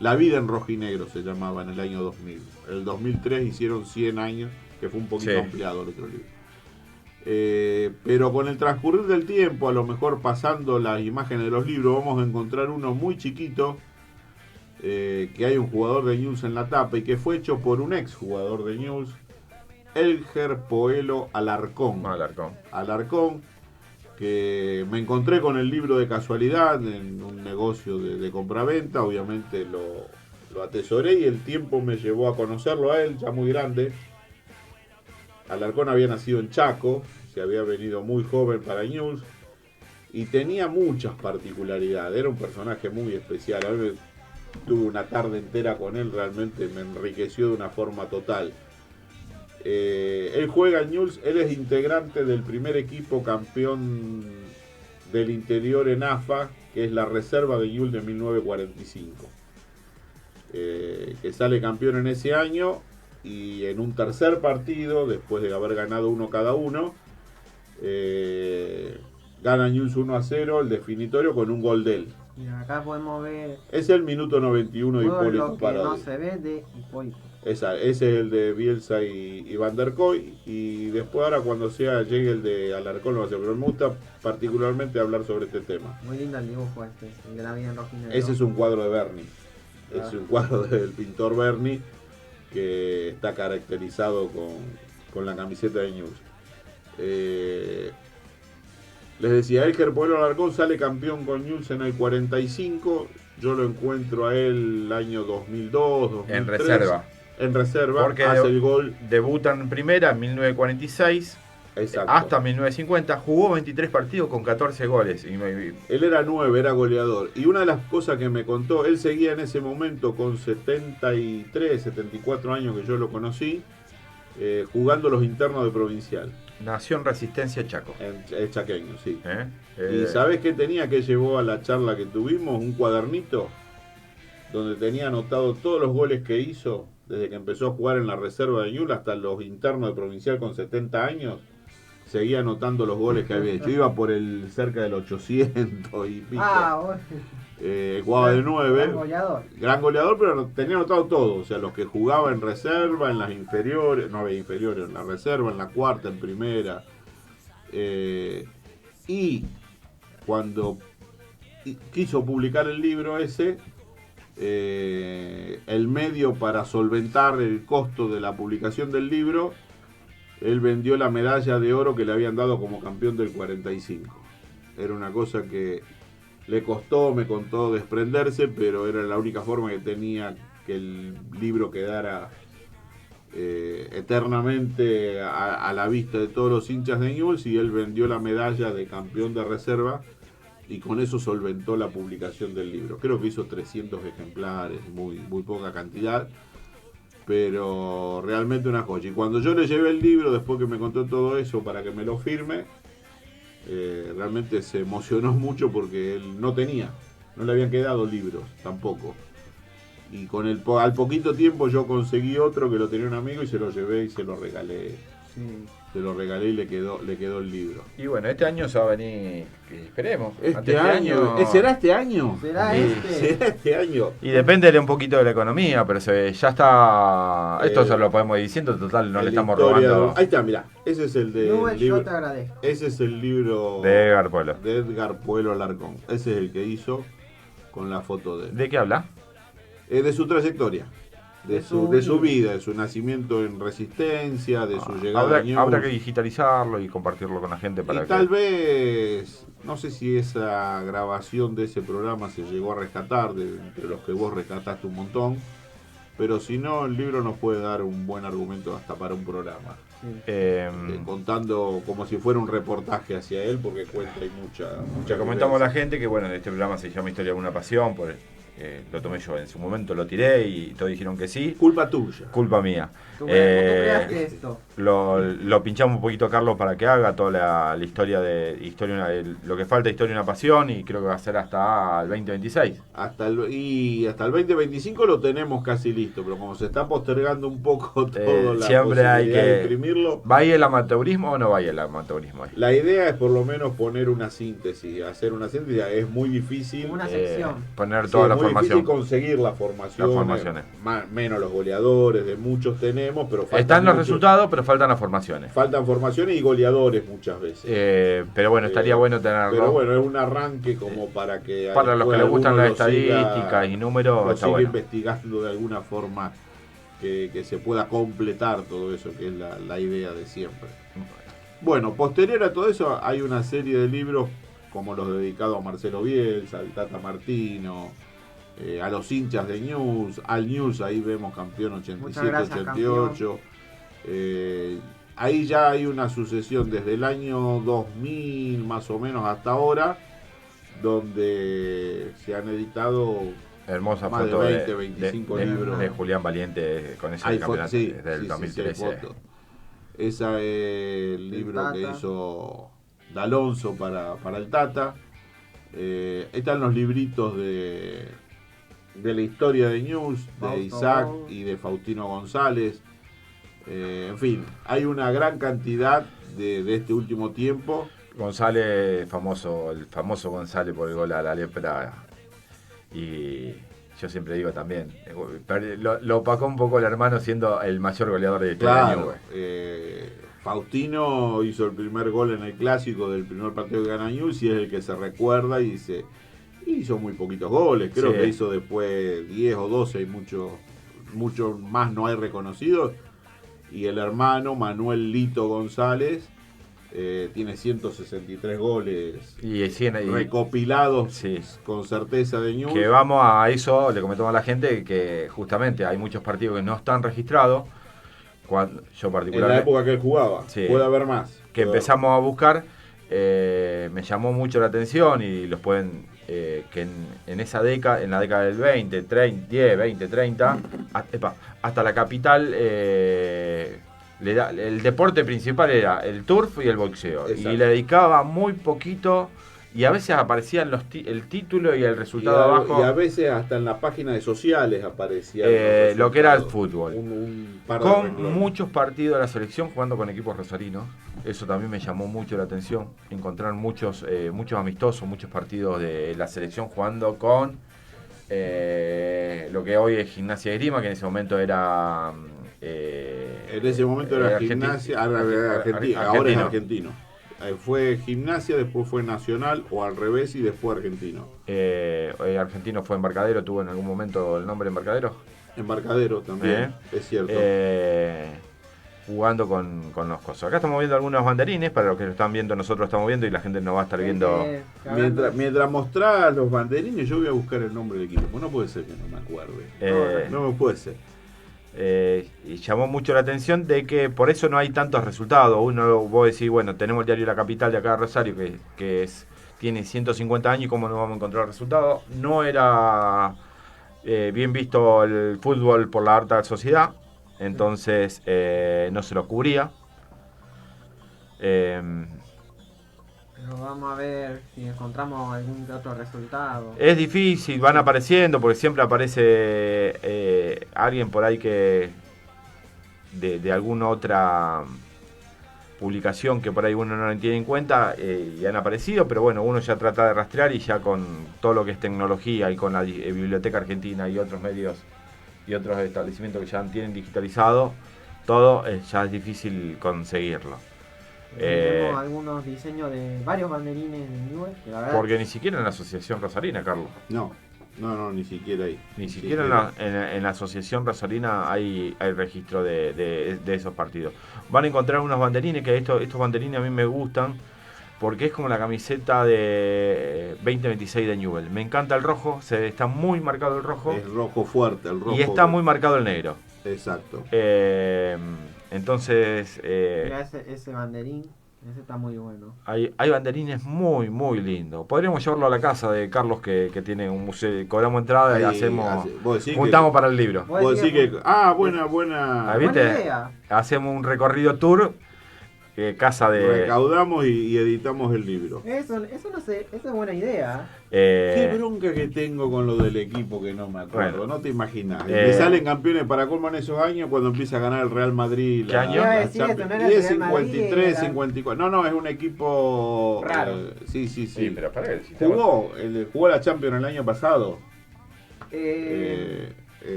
La vida en rojo y negro se llamaba en el año 2000. En el 2003 hicieron 100 años, que fue un poquito ampliado el otro libro. Pero con el transcurrir del tiempo, a lo mejor pasando las imágenes de los libros, vamos a encontrar uno muy chiquito, que hay un jugador de Newell's en la tapa y que fue hecho por un ex jugador de Newell's, Elger Poelo Alarcón. Alarcón, que me encontré con el libro de casualidad en un negocio de compraventa. Obviamente lo atesoré y el tiempo me llevó a conocerlo a él, ya muy grande. Alarcón había nacido en Chaco, se había venido muy joven para Newell's y tenía muchas particularidades. Era un personaje muy especial. A mí tuve una tarde entera con él, realmente me enriqueció de una forma total. Él juega en Newell's, él es integrante del primer equipo campeón del interior en AFA, que es la reserva de Newell's de 1945. Que sale campeón en ese año y en un tercer partido, después de haber ganado uno cada uno, gana Newell's 1-0 el definitorio con un gol de él. Y acá podemos ver... Es el minuto 91 de Hipólito Parodi. No se ve de Hipólito. Ese es el de Bielsa y Van der Koy. Y después ahora cuando llegue el de Alarcón lo va a hacer. Pero me gusta particularmente hablar sobre este tema. Muy lindo el dibujo el de la vida en rojo y negro. Ese es un cuadro de Berni. Es un cuadro del pintor Berni que está caracterizado con la camiseta de Newell's. Les decía, Elger Poelo Alarcón sale campeón con Newell's en el 45. Yo lo encuentro a él el año 2002, 2003. En reserva. Porque hace el gol. Debuta en primera en 1946. Exacto. Hasta 1950. Jugó 23 partidos con 14 goles. Él era 9, era goleador. Y una de las cosas que me contó, él seguía en ese momento con 73, 74 años que yo lo conocí, jugando los internos de Provincial. Nació en Resistencia Chaco. Es chaqueño, sí. ¿Y sabés qué tenía que llevó a la charla que tuvimos? Un cuadernito donde tenía anotado todos los goles que hizo desde que empezó a jugar en la reserva de Newell's hasta los internos de Provincial con 70 años, seguía anotando los goles que había hecho. Iba por el cerca del 800 y pico. Jugaba de 9. Gran goleador, pero tenía anotado todo. O sea, los que jugaba en reserva, en las inferiores, no había inferiores, en la reserva, en la cuarta, en primera. Y cuando quiso publicar el libro ese, el medio para solventar el costo de la publicación del libro, él vendió la medalla de oro que le habían dado como campeón del 45. Era una cosa que le costó, me contó, desprenderse, pero era la única forma que tenía que el libro quedara eternamente a la vista de todos los hinchas de Newell's, y él vendió la medalla de campeón de reserva y con eso solventó la publicación del libro. Creo que hizo 300 ejemplares, muy poca cantidad, pero realmente una joya. Y cuando yo le llevé el libro, después que me contó todo eso para que me lo firme, realmente se emocionó mucho porque él no le habían quedado libros tampoco. Y al poquito tiempo yo conseguí otro que lo tenía un amigo y se lo llevé y se lo regalé. Sí. Se lo regalé y le quedó el libro. Y bueno, este año se va a venir, esperemos. ¿Este año? ¿Será este año? ¿Será este año? Y depende de un poquito de la economía, pero ya está. Esto se lo podemos ir diciendo, total, no le estamos robando. Ahí está, mirá. Ese es el de. Yo te agradezco. Ese es el libro de Edgar Puelo. De Edgar Puelo Alarcón. Ese es el que hizo con la foto de él. ¿De qué habla? De su trayectoria. De su vida, de su nacimiento en Resistencia, de su llegada a Newell's. Habrá que digitalizarlo y compartirlo con la gente para tal vez, no sé si esa grabación de ese programa se llegó a rescatar, entre los que vos rescataste un montón, pero si no, el libro nos puede dar un buen argumento hasta para un programa. Contando como si fuera un reportaje hacia él, porque cuenta y mucha comentamos a la gente que bueno, este programa se llama Historia de una Pasión, lo tomé yo en su momento, lo tiré y todos dijeron que sí. Culpa tuya. Culpa mía. ¿Tú creaste esto? Lo pinchamos un poquito a Carlos para que haga toda la historia lo que falta de Historia de una Pasión, y creo que va a ser hasta el 2026. Hasta el 2025 lo tenemos casi listo, pero como se está postergando un poco todo la siempre hay que de imprimirlo. ¿Va a ir el amateurismo o no va a ir el amateurismo? La idea es por lo menos poner una síntesis, hacer una síntesis. Es muy difícil. Una sección. Poner toda la formación. Es muy difícil conseguir la formación. Las formaciones. Menos los goleadores, de muchos tenemos, pero están los resultados, pero faltan las formaciones. Faltan formaciones y goleadores muchas veces. Pero bueno, estaría bueno tenerlo. Pero bueno, es un arranque como para que... Para los que les gustan las estadísticas y números, lo siga investigando de alguna forma que se pueda completar todo eso, que es la idea de siempre. Bueno, posterior a todo eso hay una serie de libros como los dedicados a Marcelo Bielsa, al Tata Martino, a los hinchas de Newell's, al Newell's, ahí vemos campeón 87-88. Ahí ya hay una sucesión desde el año 2000 más o menos hasta ahora, donde se han editado hermosa más foto de 20, 25 libros. De Julián Valiente con ese campeonato del 2013. Ese es el libro que hizo D'Alonso para el Tata. Están los libritos de la historia de Newell's, de Isaac y de Faustino González. En fin, hay una gran cantidad de este último tiempo. González, el famoso González por el gol a la lepra. Y yo siempre digo también, lo opacó un poco el hermano siendo el mayor goleador de claro, Faustino hizo el primer gol en el clásico del primer partido que gana Newell's y es el que se recuerda y dice, hizo muy poquitos goles, creo que hizo después 10 o 12 y mucho más no hay reconocidos. Y el hermano Manuel Lito González tiene 163 goles recopilados con certeza de Newell's. Que vamos a eso, le comentamos a la gente que justamente hay muchos partidos que no están registrados. Yo particularmente, en la época que él jugaba, puede haber más. Que empezamos a buscar, me llamó mucho la atención y los pueden... que en esa década, en la década del 20, 30, 10, 20, 30, hasta la capital, el deporte principal era el turf y el boxeo. Y le dedicaba muy poquito y a veces aparecían el título y el resultado abajo. Y a veces hasta en las páginas sociales aparecía lo que era el fútbol. Con muchos partidos de la selección jugando con equipos rosarinos. Eso también me llamó mucho la atención. Encontrar muchos amistosos, muchos partidos de la selección jugando con lo que hoy es Gimnasia de Esgrima, que en ese momento era... en ese momento era Gimnasia, ahora es Argentino. Fue Gimnasia, después fue Nacional, o al revés, y después Argentino. Argentino fue Embarcadero, ¿tuvo en algún momento el nombre Embarcadero? Embarcadero también, es cierto. Jugando con los cosas. Acá estamos viendo algunos banderines, para los que lo están viendo, nosotros lo estamos viendo y la gente nos va a estar viendo. Mientras mostrás los banderines, yo voy a buscar el nombre del equipo. No puede ser que no me acuerde. No me puede ser. Y llamó mucho la atención de que por eso no hay tantos resultados. Vos decís, bueno, tenemos el diario La Capital de acá de Rosario, que tiene 150 años, y cómo no vamos a encontrar resultados. No era bien visto el fútbol por la alta sociedad, entonces no se lo cubría. Pero vamos a ver si encontramos algún otro resultado. Es difícil, van apareciendo, porque siempre aparece alguien por ahí que de alguna otra publicación que por ahí uno no tiene en cuenta, y han aparecido, pero bueno, uno ya trata de rastrear, y ya con todo lo que es tecnología y con la Biblioteca Argentina y otros medios y otros establecimientos que ya tienen digitalizado todo, ya es difícil conseguirlo. Tenemos algunos diseños de varios banderines de Newell's, porque ni siquiera en la Asociación Rosarina, Carlos. No, ni siquiera ahí. Ni siquiera en la Asociación Rosarina hay registro de esos partidos. Van a encontrar unos banderines, que estos banderines a mí me gustan, porque es como la camiseta de 2026 de Newell's. Me encanta el rojo, está muy marcado el rojo. Es rojo fuerte, el rojo. Y está muy marcado el negro. Exacto. Entonces... mira ese banderín, ese está muy bueno. Hay banderines muy, muy lindos. Podríamos llevarlo a la casa de Carlos, que tiene un museo. Cobramos entrada y hacemos... Juntamos para el libro. Buena idea. Hacemos un recorrido tour, casa de... Recaudamos y editamos el libro. Eso no sé, esa es buena idea. Qué bronca que tengo con lo del equipo, que no me acuerdo, bueno, no te imaginas. Me salen campeones para colmo en esos años, cuando empieza a ganar el Real Madrid. ¿Qué año? 10, 53, 54. No, es un equipo raro. Sí, pero para él. Jugó la Champions el año pasado.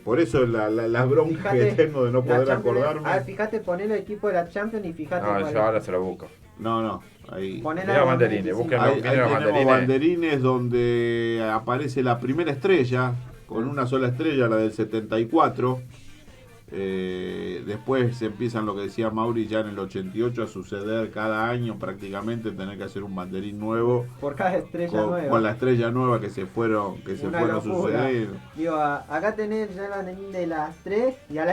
Por eso las broncas que tengo de no poder acordarme. Fíjate, poner el equipo de la Champions y fíjate. No, yo ahora se lo busco. No, ahí. Mirá banderines, Ahí tenemos banderines donde aparece la primera estrella, con una sola estrella, la del 74. Después se empiezan, lo que decía Mauri, ya en el 88 a suceder cada año prácticamente, tener que hacer un banderín nuevo por cada estrella nueva, con la estrella nueva que se fueron sucediendo. Digo, acá tenés ya el banderín de las 3 y al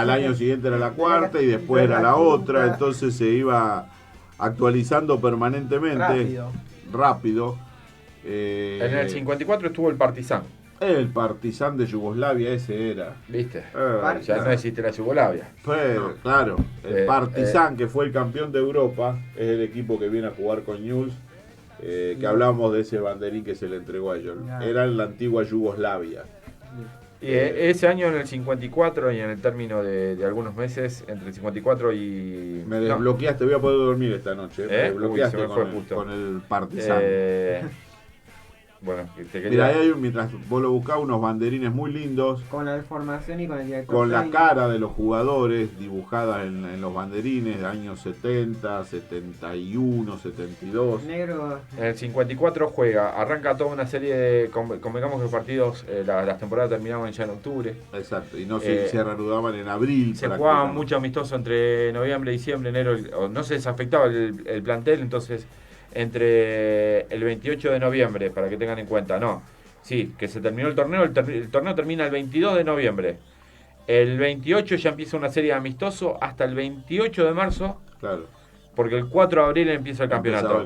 año siguiente era la cuarta y después era la otra, entonces se iba actualizando permanentemente, rápido. En el 54 estuvo el Partizan. El Partizan de Yugoslavia, ese era. ¿Viste? Ya no existe la Yugoslavia. Pero, claro, el Partizan, que fue el campeón de Europa, es el equipo que viene a jugar con Newell's, que hablábamos de ese banderín que se le entregó a ellos. Era en la antigua Yugoslavia. Y ese año, en el 54, y en el término de algunos meses, entre el 54 y... Me desbloqueaste, voy a poder dormir esta noche. Me desbloqueaste con el Partizan. Bueno, mira, ahí mientras vos lo buscás, unos banderines muy lindos. Con la deformación y con el director. Con la cara de los jugadores dibujada en los banderines de años 70, 71, 72. Negro. En el 54 arranca toda una serie de... Convengamos que los partidos, las temporadas terminaban ya en octubre. Exacto, y no se reanudaban en abril. Se jugaban mucho amistoso entre noviembre, diciembre, enero. No se desafectaba el plantel, entonces... Entre el 28 de noviembre, para que tengan en cuenta, que se terminó el torneo, el torneo termina el 22 de noviembre. El 28 ya empieza una serie de amistosos hasta el 28 de marzo. Claro. Porque el 4 de abril empieza el campeonato.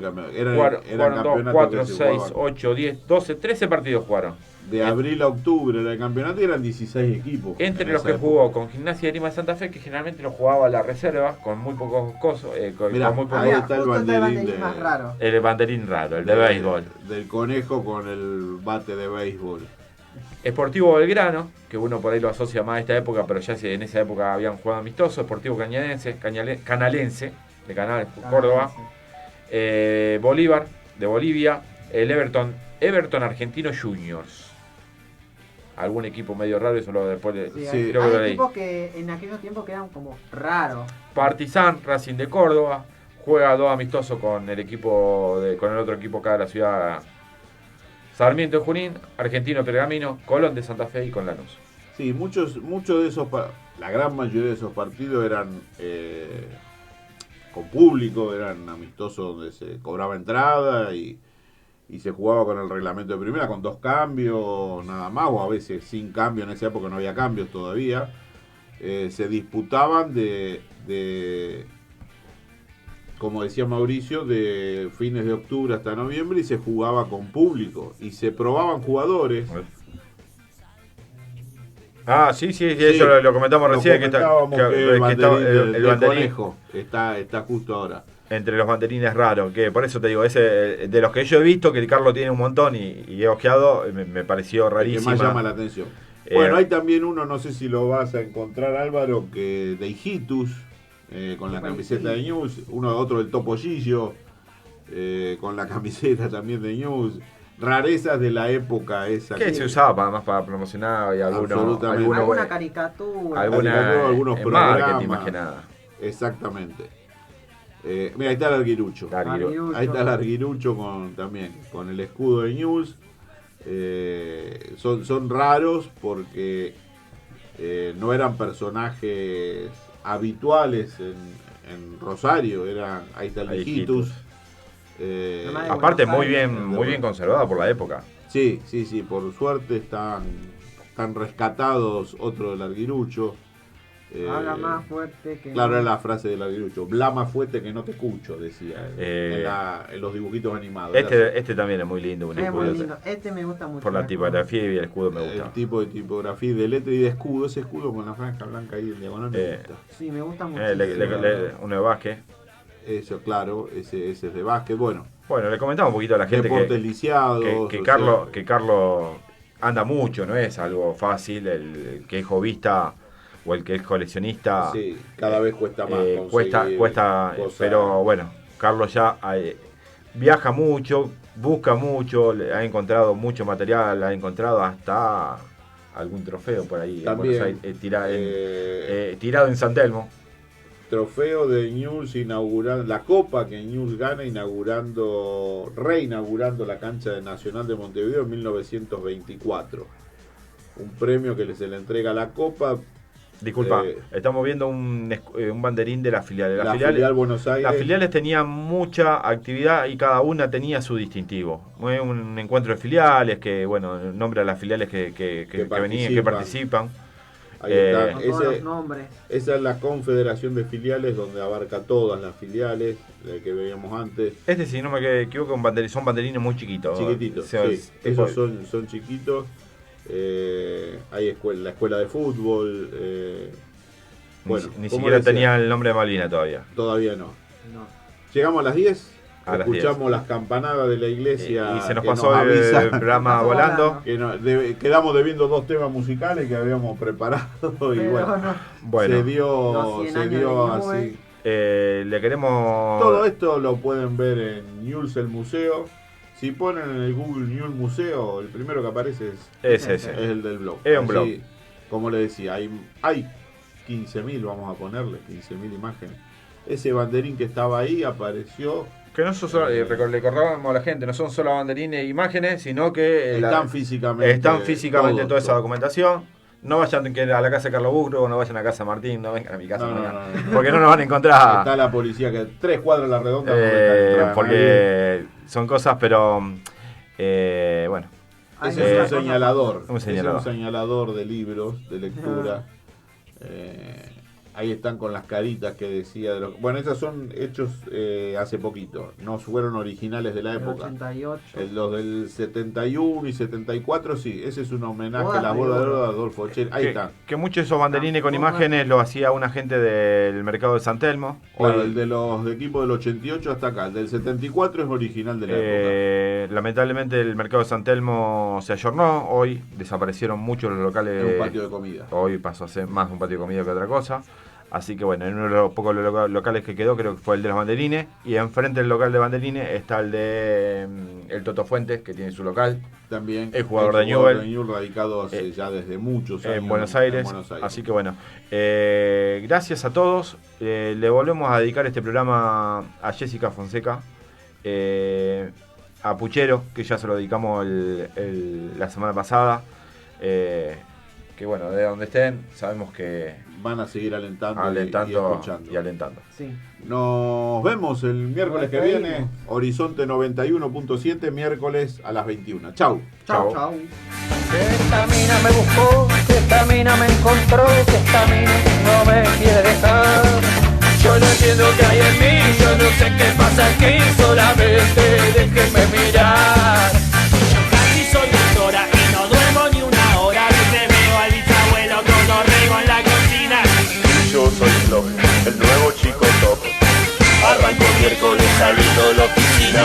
Jugaron 2, 4, 6, 8, 10, 12, 13 partidos jugaron. De abril a octubre del campeonato eran 16 equipos. Entre los que jugó con Gimnasia de Grima de Santa Fe, que generalmente lo jugaba la reserva, con muy pocos cosos. Mirá, con muy ahí está el banderín más raro. El banderín raro, el de béisbol. Del conejo con el bate de béisbol. Sportivo Belgrano, que uno por ahí lo asocia más a esta época, pero ya en esa época habían jugado amistoso. Sportivo Canalense, de Canales, Córdoba. Bolívar, de Bolivia. El Everton Argentino Juniors. Algún equipo medio raro, eso lo después creo que hay equipos que en aquellos tiempos que eran como raros. Partizan, Racing de Córdoba, juega 2 amistosos con el otro equipo acá de la ciudad. Sarmiento de Junín, Argentino Pergamino, Colón de Santa Fe y con Lanús. Sí, muchos de esos, la gran mayoría de esos partidos eran con público, eran amistosos donde se cobraba entrada y se jugaba con el reglamento de primera, con 2 cambios nada más, o a veces sin cambio, en esa época no había cambios todavía. Se disputaban de, como decía Mauricio, de fines de octubre hasta noviembre, y se jugaba con público, y se probaban jugadores. Sí, eso lo comentamos recién, el conejo está justo ahora. Entre los banderines raros, que por eso te digo, ese de los que yo he visto, que el Carlos tiene un montón y he ojeado, me pareció rarísimo. Que más llama la atención. Bueno, hay también uno, no sé si lo vas a encontrar, Álvaro, que de Hijitus, con la camiseta de News, otro del Topollillo, con la camiseta también de News. Rarezas de la época esa. Que se usaba más para promocionar y alguna caricatura. Algunos programas. Marketing más que nada. Exactamente. Mira, ahí está el Arguirucho. Ahí está el Arguirucho también con el escudo de News. Son raros porque no eran personajes habituales en Rosario. Ahí está el Hijitus. Aparte muy bien conservado por la época. Sí, por suerte están rescatados otro del Arguirucho. Habla más fuerte que... Claro, era la frase del Arguirucho. Bla más fuerte que no te escucho, decía en los dibujitos animados. Este también es muy lindo. Es muy lindo. Este me gusta mucho. Por la tipografía y el escudo me gusta. El tipo de tipografía de letra y de escudo. Ese escudo con la franja blanca ahí en diagonal me gusta. Sí, me gusta mucho. Uno de básquet. Eso, claro, ese es de básquet. Bueno, le comentamos un poquito a la gente que Carlos anda mucho, no es algo fácil. El que es hobbyista o el que es coleccionista, sí, cada vez cuesta más. Cuesta, pero bueno, Carlos ya viaja mucho, busca mucho, ha encontrado mucho material, ha encontrado hasta algún trofeo por ahí también, en Buenos Aires, tirado en San Telmo. Trofeo de News inaugurando la copa que News gana reinaugurando la cancha de Nacional de Montevideo en 1924. Un premio que se le entrega a la copa. Disculpa, estamos viendo un banderín de las filiales. La filial Buenos Aires. Las filiales tenían mucha actividad y cada una tenía su distintivo. Un encuentro de filiales que, nombra a las filiales que venían, que participan. Ahí está. Todos los nombres. Esa es la confederación de filiales donde abarca todas las filiales que veíamos antes. Si no me equivoco, son banderines muy chiquitos. Chiquititos, sí. Esos son chiquitos. Hay la escuela de fútbol. Ni siquiera tenía el nombre de Malvina todavía. Todavía no. Llegamos a las 10. Escuchamos las campanadas de la iglesia. Y se nos pasó el programa volando. Quedamos debiendo 2 temas musicales que habíamos preparado. Y se dio así. Le queremos. Todo esto lo pueden ver en News el Museo. Si ponen en el Google News Museo, el primero que aparece es el del blog. Es un blog. Como le decía, hay 15.000, vamos a ponerle 15.000 imágenes. Ese banderín que estaba ahí apareció. Que no son solo, le recordamos a la gente, no son solo banderines e imágenes, sino que están físicamente toda esa documentación. No vayan a la casa de Carlos Bucro, no vayan a casa de Martín, no vengan a mi casa, porque no nos van a encontrar. Está la policía que 3 cuadras a la redonda. Porque son cosas, pero bueno. Es un señalador. Es un señalador de libros, de lectura. Ahí están con las caritas que decía. Bueno, esos son hechos hace poquito. No fueron originales de la época. 88. Los del 71 y 74, sí. Ese es un homenaje a la boda de oro de Adolfo Echel. Ahí está. Que muchos de esos banderines con imágenes lo hacía un agente del mercado de San Telmo. Claro, el de los equipos del 88 hasta acá. El del 74 es original de la época. Lamentablemente el mercado de San Telmo se ayornó. Hoy desaparecieron muchos los locales. Es un patio de comida. Hoy pasó a ser más un patio de comida que otra cosa. Así que bueno, en uno de los pocos locales que quedó creo que fue el de los banderines. Y enfrente del local de banderines está el de el Toto Fuentes, que tiene su local. También el jugador de Newell, radicado ya desde muchos años en Buenos Aires. Así que bueno, gracias a todos. Le volvemos a dedicar este programa a Jessica Fonseca, a Puchero, que ya se lo dedicamos la semana pasada. Que bueno, de donde estén, sabemos que van a seguir alentando y escuchando. Y alentando. Sí. Nos vemos el miércoles que viene, Horizonte 91.7, miércoles a las 21. Chau. Chau, chau. Que esta mina me buscó, que esta mina me encontró, que esta mina no me quiere dejar. Yo no entiendo qué hay en mí, yo no sé qué pasa aquí, solamente déjenme mirar. Yo casi soy doctora y no duermo ni una hora, desde veo al bisabuelo con orrego en la cocina. Yo soy Flo, el nuevo chico top. Arranco miércoles saliendo a la oficina.